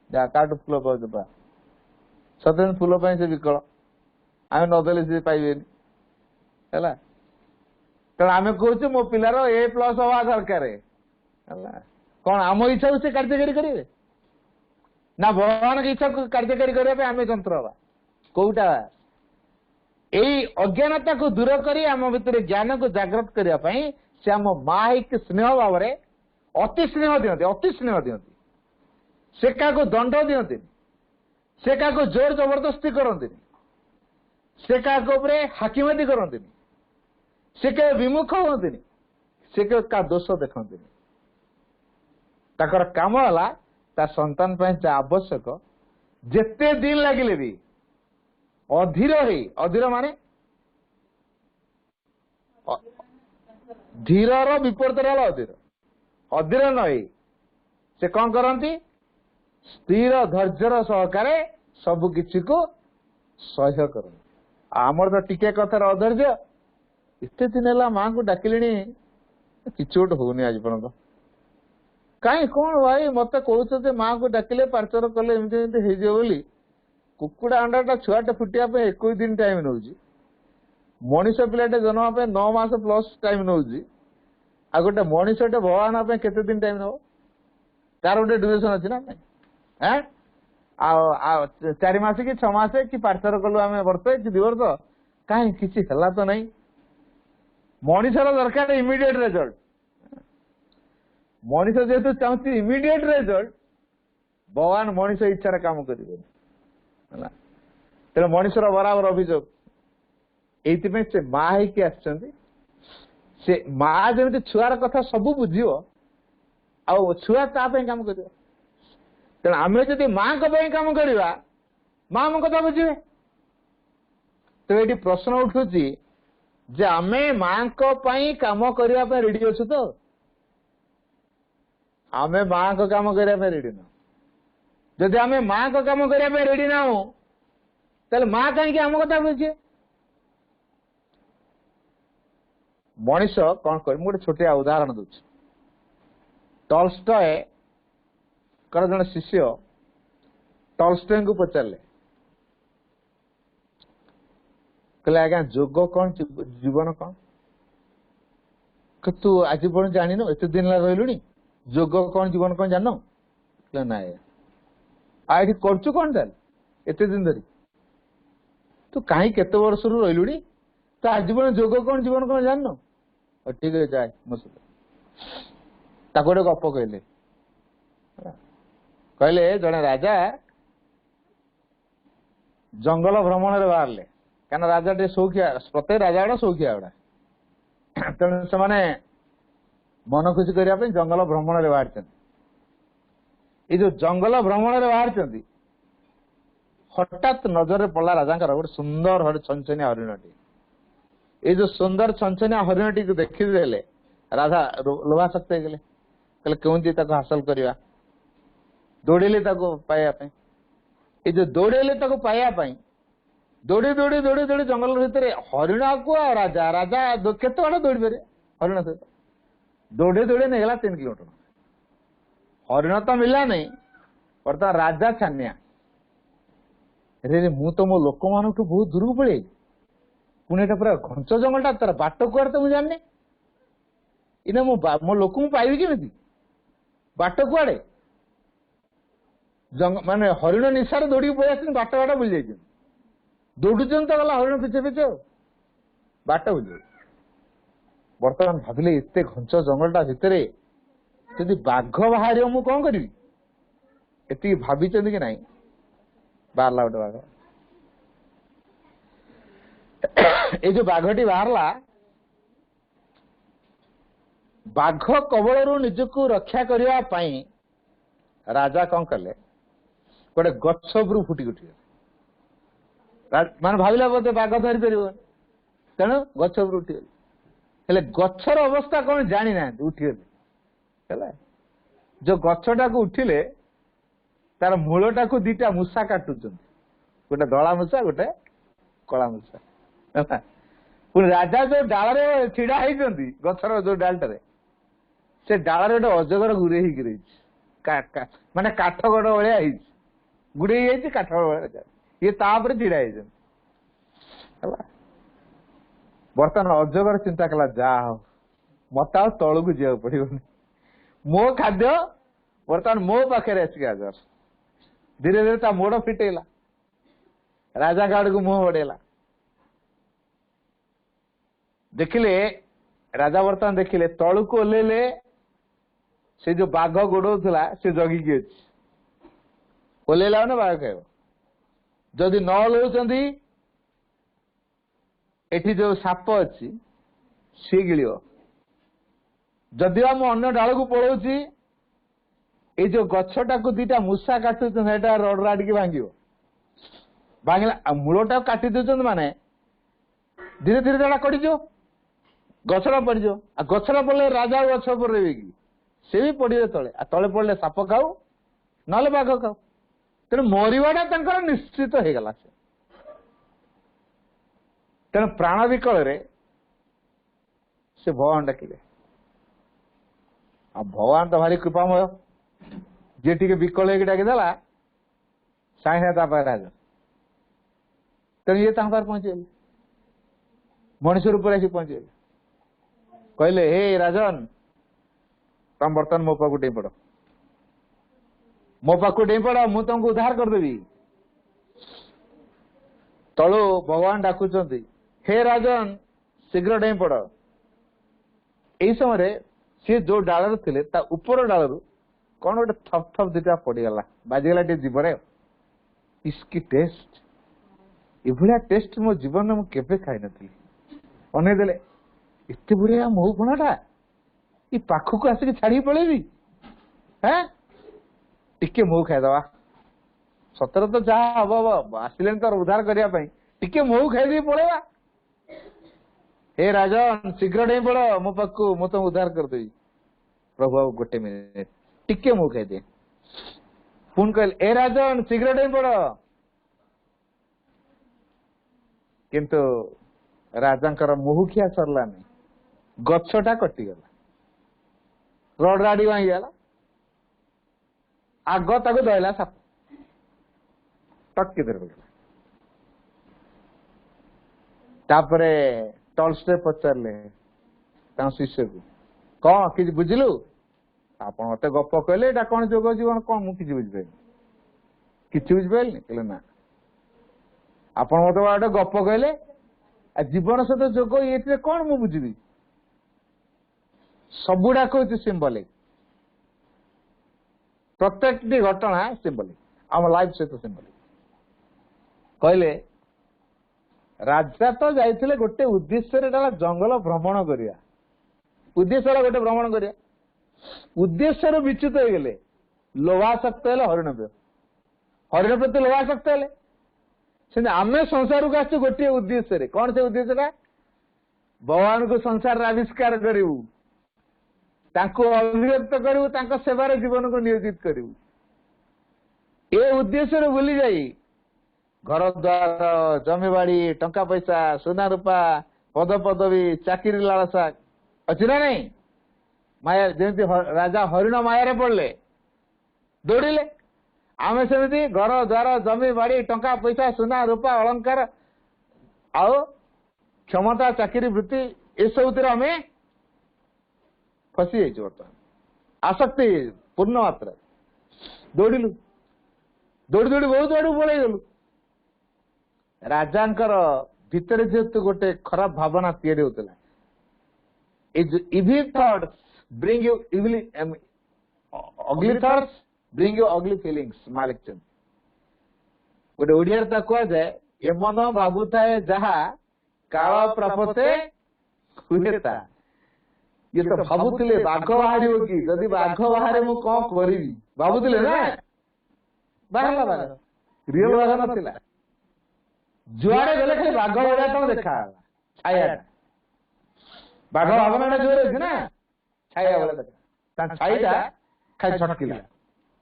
जहाँ काटू फूल कह सतन फूल से विकल आम नदेले सी पाइबे तेणु आम कहूँ मो पिलार ए प्लस हवा दरकार कौन आम इच्छा से कार्यकारी करेंगे ना भगवान की इच्छा को कार्यकारी करने आम जंत्र हवा कौटा यही अज्ञानता को दूर कर आम भितर ज्ञान को जागृत करने से आम माँ एक स्नेह भाव में अति स्नेह दिखती से क्या दंड दिखती से क्या जोर जबरदस्ती करती से क्या हाकिमती करती से क्या विमुख हमें से क्या दोष देखती ताकर काम है ता संतान आवश्यक जेते दिन लगिले भी अधीर माने धीरर विपरीत रहा अधीर नई से कौन करती स्थिर धैर्यर सहकारे सबु किछि को सह्य कर आमर तो टिके कथार अधैर्य इतने दिन है माँ को डाकिले कि गोटे होनी आज पर्यटन कहीं कौन भाई मत कहते माँ को डाकिले पार्चर कले एमती बोली कुकुड़ा अंडाटा छुआटे फुटिया 21 दिन टाइम नौ मनीष पिलाटे जन्म 9 मास प्लस टाइम नौ आ गोटे मनीषटे भगवान केते दिन टाइम नब तार गोटे ड्यूरेशन अच्छी ना नहीं 4 मास कि 6 मास कि पार्चर कलु आम वर्ष कि 2 वर्ष कहीं किसी है तो नहीं मनीषर दरकार इमिडिएट रिजल्ट मनीष जेहेतु चाहती इमिडिएट रिजल्ट भगवान मनीष इच्छा काम करेंगे तेणु मनुष्यर बराबर अभियोग एइथिपाई से माँ ହେଇକି ଆସିଛନ୍ତି से माँ जमी छुआर कथा सब बुझिव आउ छुआ ता ପାଇଁ काम करिव तेणु आम जदि माँ काम करवा माँ आम कथा बुझे तो ये प्रश्न उठुची जे आमे माँ काम करने रेडी अच्छु तो आमे माँ को काम करने रेडी न जदि आमे माँ को काम करने रेडी ना ताले माँ कहीं आम कथा बुझे मनीष कौन कर गोटे छोटिया उदाहरण दूसरी टॉल्स्टॉय कर जन शिष्य टॉल्स्टॉय को पचारे कहले आज्ञा जोग कौन जीवन कौन तू आज पर्यटन जान एत दिन रही जोग कौन जीवन कौन जान ना ये करचु कौन ताल एत दिन धरी तू कहीं केते वर्ष रही तो आज पर्यटन जोग कौन जीवन कौन जान ठीक है जाए मो सहित गोटे गप कहले कहले जड़े राजा जंगल भ्रमण रे बाहर क्या राजा टे सौखिया प्रत्येक राजा गुड़ा सौखिया गुड़ा तेणु से मन खुशी करने जंगल भ्रमण रे बाहर ये जो जंगल भ्रमण रे बाहर हठात नजर पड़ा राजा गोटे सुंदर छनछनिया हरिणटी ये जो सुंदर छनछनिया हरिणटी को देखीदे राजा लोभासक्त गले कहले केउंती ताको हासिल करवा दौड़े पाइबा ये जो दौड़े पाइबा दौड़ी दौड़ी दौड़ी दौड़ी जंगल भितर हरिण को राजा राजा केते बाड़ दौड़ी पारे हरिण सहित दौड़े दौड़े नहीं गला 3 किलोमीटर हरिण तो मिला नहीं बर्तमान राजा छानिया रे मु तो मो लोक मान बहुत दूर को पड़े पुणे पूरा घंच जंगलटा तार बाट कुआर तो मुझे जानी इना मो लोक पाइबी केमी बाट कुआड़े माने हरिण निशार दौड़ी पड़े बाट बाट बुझी जाइए दौड़ुचन तो गला हरिण पिछे पिछे बाट बुझे बर्तमान भाविले एत घंच जंगलटा भितर जदि बाघ बाहर मु कौन करी एति भावी कि नहीं बाहरला गोटे बाघ ये जो बाघटी बाहरला बाघ कबल निजक रक्षा करने राजा कौन कले गोटे गछ उपरू फुटी उठी मान भाविला बोधे बाघ धरी पार तेणु गछ उपरू उठीगले गछर अवस्था कौन जानी ना उठीगले जो गछटा को उठिले तार मूलटा को 2टा मूषा काटुचंती गोटे धला मूषा गोटे कला मूषा पुणी राजा जो डाल छिड़ा होती गछर जो डालटे से डाल गोटे अजगर गुरे होगी माने काठ गड़ भाया गुड़े काठ गड़ ये तापर छिड़ा बर्तमान अजगर चिंता कला जा मत आ तलू को जा पड़ोनी मो खाद्य बर्तमान मो पाखे आसिक अजगर धीरे धीरे ता मोड़ फिटेला राजा गाड़ को मुह बढ़ेला देखिले राजा बर्तमान देखिले तलू को ओह्लेले से जो बाघ गोड़ौला से जगिकी अच्छी ओह्लेला ना बाघ खाइब जदि न ओह्लौचंती एठी जो साप अच्छी सी गिलियो जदि आम अन्य डाल को पलाऊची ये जो गछटा को 2टा मूषा काटुच रडरा टी भांग भांगला मूलटा काटी दौरान माने धीरे धीरे जरा कटिज गछड़ा पड़ज आ गछड़ा पड़े राजा गछ पर रही कि से भी पड़े तले तले पड़े साप खाऊ ना बाघ खाऊ तेणु मरवाटा निश्चित हो गला तेणु प्राण विकल से भगवान डाकिले आ भगवान तो भारी कृपामय जी टी विकल हो डाकिदेला सागे राजा तेणु ये पहुंचे मनुष्य रूप आसी पहुंचे कहले हे राजन तुम बर्तमान मो पाक डेई पड़ मो पाक डेई पड़ मु तुमको उद्धार करदेवी तलु भगवान डाकुचंती हे राजन शीघ्र डेई पड़ यही समय सी जो डाल थे ऊपर डाल कौन गोटे थप थप 2टा पड़गला बाजीगला जीवन इसकी टेस्ट एभलिया टेस्ट मो जीवन में केबे खाई नथि अनेदेले एते बुढ़िया मऊ फणाटा ई पाखक आसिक छाड़ी पळेबी हैं टिके मऊ खाइदवा सतर तो जहा हम आसिले तो उद्धार करने टिके मऊ खाई पड़ेगा हे राजन शीघ्र नहीं पड़ मो पाखु मु तुम उद्धार करदेवी प्रभु बाबू गोटे मिनिट टिके मऊ खाई पुन कह ए राजन शीघ्र नहीं पड़ किंतु राजा मुहुखिया सरलानी गछटा कटिगला रड राडी भांगीगला आग ताको दहला साप टक्के धर तापरे टॉल्स्टॉय पचारले शिष्य को कौन कि बुझिलु आप मत गप कहले एटा कौन जोग जीवन कौन मु कि बुझिपारे कि बुझिपारे कहले ना आप मत गोटे गप कहले जीवन सहित जोग ये कौन मु बुझी सबुड़ा कह सिंबलिक प्रत्येक घटना सिंबलिक आम लाइफ सहित सिंबलिक कहले राजा तो जाइए गोटे उद्देश्य जंगल भ्रमण करिया उद्देश्य गोटे भ्रमण करिया उद्देश्य विच्युत हो गले लोभासक्त है हरिण प्रति लोभासक्त है आम संसार को आसु गोटे उद्देश्य कौन से उद्देश्य भगवान को संसार आविष्कार करू अभिव्यक्त करू सेवार जीवन को नियोजित करू ए उद्देश्य भूली जाई घर द्वार जमीबाड़ी टंका पैसा सुना रूपा पद पदवी चाकरी लालसा अच्छी ना नहीं माया जमी राजा हरिण माया पड़े दौड़े आम सेमती घर द्वार जमी बाड़ी टंका पैसा सुना रूपा अलंकार आउ क्षमता चाकरी वृत्ति ये सब आम फसी जाइए बर्तमान आसक्ति पूर्ण मात्रा दौड़िलु दौड़ी दौड़ी बहुत आड़ पलि गलु राजांकर भितर जेहेतु गोटे खराब भावना तैयारी होता इविल थॉट्स ब्रिंग यू अगली थॉट्स ब्रिंग यू अगली फीलिंग्स मालिकचंद गोटे ओडिया कह जाए ए मन भावु थाए जहा काल प्रापते हुएता ये तो भावुले बाघ बाहर कि जदि बाघ बाहर मु कौन करी भावुले ना बाहर बाघ रियल बाघ ना जुआड़े गले खाली बाघ भैया तुम देखा छाया बाघ भावना जोर अच्छी ना छाया वाला देखा छाईटा खाली छटकिला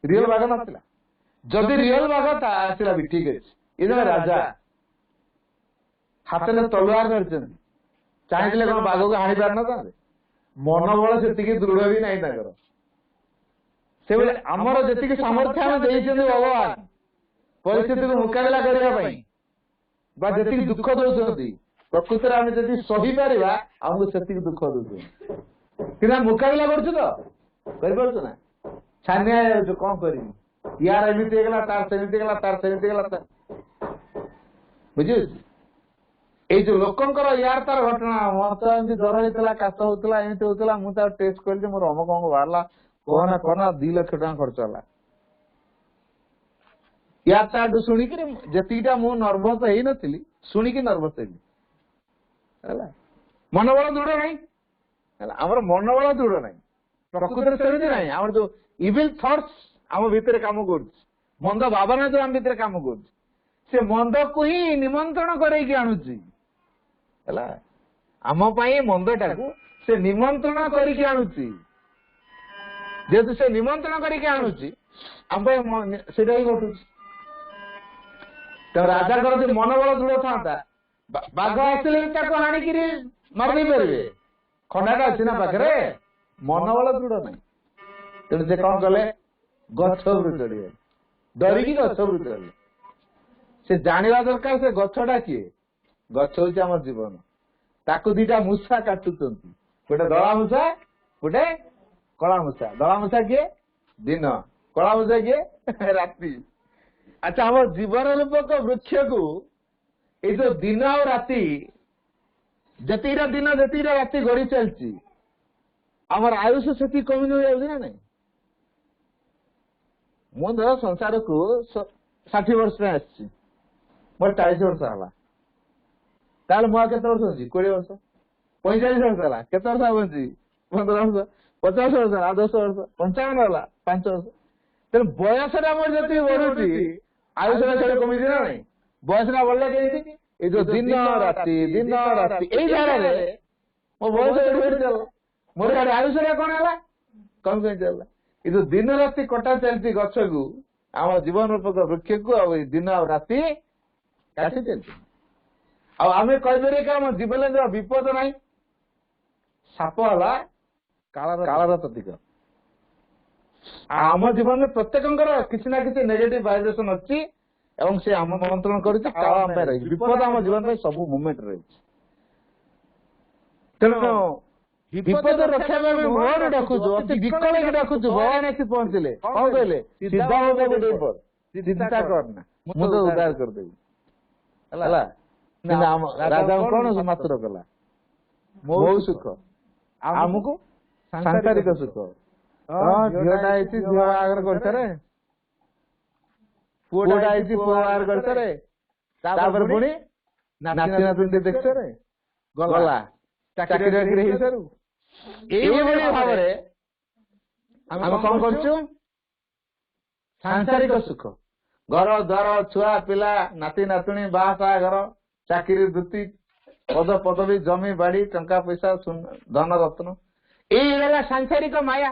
रियल बाघ ना जदि रियल बाघ था आसला भी ठीक अच्छे ये राजा हाथ में तलवार धरते चाहिए कौन बाघ को हाणी पार ना मनोबल से दृढ़ भी नहीं से आमर जी सामर्थ्य आम भगवान परिस्थिति को मुकाबला करने जी दुख दौरान प्रकृत आम जी सही पार आमको से दुख दौर मुकाबला करना छानिया कौन कर यार एमती तार सेमती तार सेमती बुझे ये जो लोकंकर यार तार घटना मत ज्वर होता काश होता एमती होता मुझे टेस्ट कर मोर अमक अमक बाहर कहना कहना 2 लाख टका खर्च है यार तार शुणिक जीटा मु नर्भस हो नी शुणिक नर्भस है मनोबल दृढ़ ना आम मनोबल दृढ़ ना प्रकृति सेमती ना आम जो इविल थॉट्स आम भितर काम कर मंद भावना जो आम भितर काम कर से मंद को ही निमंत्रण करके आणुची आम मंदटा को से निमंत्रण करके आणुची जेहेतु से निमंत्रण करके आणुची आम से घटुची तो राजा जो मनोबल दृढ़ था बाघ आसले हाणिक मारी पारे खंडाटा अच्छी ना पाखे मनोबल दृढ़ ना तेणु से कौन कले गछ चढ़ी डरिकी गछ चढ़े से जाना दरकार से गछटा किए गछ हूँ आम जीवन ताकू 2टा मूषा काटुंट गोटे धला मूषा गोटे कला मूषा धला मूषा किए दिन कला मूषा किए राति अच्छा आम जीवन रूपक वृक्ष को ये जो दिन और राति जतीटा दिन जतीटा राति गड़ी चलती आमर आयुष से कमी हो जाऊँ ना नहीं मुझे संसार को 60 वर्ष में आसी मोर 40 वर्ष है ताल मुआ केते वर्ष अछि 20 वर्ष 45 वर्ष है केते वर्ष बंची 15 वर्ष 50 वर्ष आ 10 वर्ष 55 होला 5 वर्ष तेरे बयस रा मोर जति बढ़ुची आयुष रा थोड़े कमी दिना नहीं बयस रा बढ़ले केती ए जो दिन राति एई धारा रे मो बयस बढ़ चल मोर आयुष रा कोन हला कम कम चल ए जो दिन राति कटा चलती गछ को आम जीवन रूपक वृक्ष को आ दिन आ राति काटी चलती आमे कहबे कि आम जीवन जो विपद नहीं साप हला कालार प्रतीक आम जीवन में प्रत्येक किसी ना किसी नेगेटिव वाइब्रेशन अच्छी एवं से आम नियंत्रण करुच्ची काल आम रही विपद आम जीवन में सब मुवमेंट रही तेणु विपद रक्षा में मोर डाकुଛୁ अति विकल के डाकुଛୁ भगवान आसी पहुंचले कौन कहले सीधा हो गए गोटे पर चिंता करना मु तो उद्धार कर देबी हला ना राजा कौन मात्र कला मो सुख आमको सांसारिक सुख झीलटा आईची झील आगर करते रे पुओटा आईची पुओ आगर करते रे तापर पुणी नाती नातुनी देखते रे गला चाकरी बाकरी हेई सारू एई भावरे हम कौन करछु सांसारिक सुख घर द्वार छुआ पिला नाती नातुणी बाहा घर चाकरी वृत्ति पद पदवी जमी बाड़ी टंका पैसा धन रत्न ये सांसारिक माया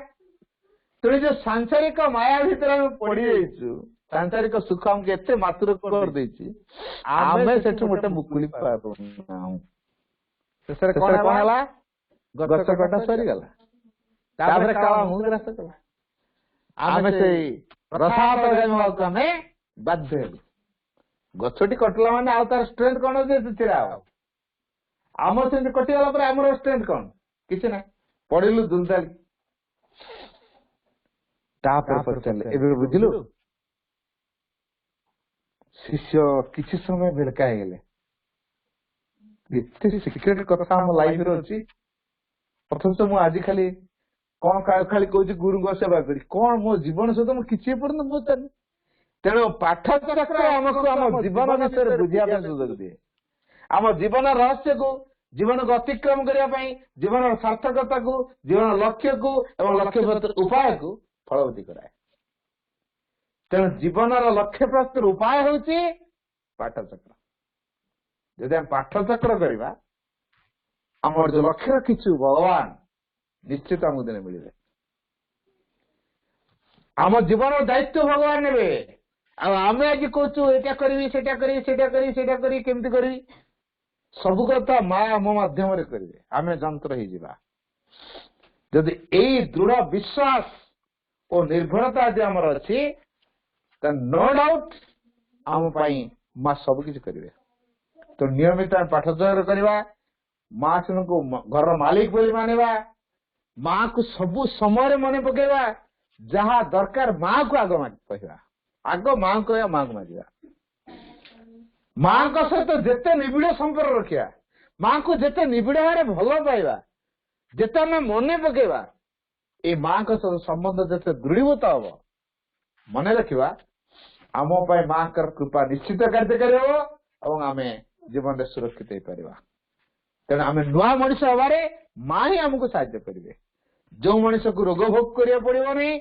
तेणु जो सांसारिक माया भीतर पड़ी जाइछु सांसारिक सुख हमको एते मात्र कर देछि आमे सेठु मोटे मुकुली पाबो शेषरे कोन हला गछ कटा सरी गला ताबरे काला मुंह रास कला आमे से रसात गम कमे बाध्य गछटी कटला माने आ तार स्ट्रेंथ कोन जे छिड़ा आम से कटि गला पर हमर स्ट्रेंथ कोन किछ ना पड़िलु दुलदाल तापर पचले एबे बुझिलु शिष्य किछि समय बेलका गेले एते सिक्रेट कथा हम लाइफ रे अछि प्रथम मु आज खाली कोन खाली कहूची गुरु सेवा करी कोन मो जीवन सहित मु किछि पर्यंत बुझतानी तेणु पाठ चक्र हमको आम जीवन विषय बुझिया सुजोग दिए आम जीवन रहस्य को जीवन को अतिक्रम करने जीवन सार्थकता को जीवन लक्ष्य को एवं लक्ष्य उपाय को फलवती कराए तेणु जीवन लक्ष्य प्राप्त उपाय हूँ पाठचक्र जदि हम पाठचक्र करवा आम जो लक्ष्य रखीचु भगवान निश्चित आमको दिन मिले आम जीवन दायित्व भगवान ने आमे आज कहूँ एटा करी सेटा करी सेटा करी सेटा करी केमती करी सब कथा माया मो माध्यम रे करिवे आमे जंत्र ही जीवा जदि एई दृढ़ विश्वास और निर्भरता जे हमर अछि त नो डाउट आम पई मा सब किछ करिवे तो नियमित पाठचक्र करवा मां को घर मालिक बोली मानिबा मां को सब समय मने पकेवा जहा दरकार मां को आगो कहवा आग मां को या मां को मागिबा मां को सहित जेते निबिड़ संपर्क रखिया मां को जेते निबिड़ भाव भल पाइबा जेते आम मने पकेवा ए मां को संबंध जेते दृढ़ीभूत हम मन रखा आम मां कृपा निश्चित कार्य कर आम जीवन में सुरक्षित हो पार तेणु आम नुआ मनीष हबार मां ही आमको साहाय्य करेंगे जो मनीष को रोग भोग करिया पड़िबो नहीं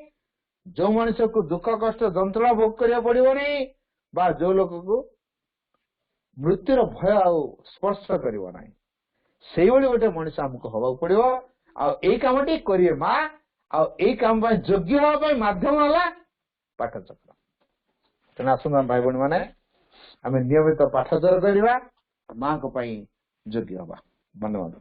जो मनीष को दुख कष्ट जंत्रणा भोग करिया पड़िबो नहीं बा जो लोक को मृत्युर भय आ स्पर्श करिबो नहीं सेही भली गोटे मनीष आमको हवा पड़िबो आ एई कामटी करिए मां आ एई काम पय योग्य हवा पय माध्यम हला पाठचक्र तेणु आसुन भाई बहन माने आम नियमित पाठचक्र करवा मां को पय योग्य हवा धन्यवाद।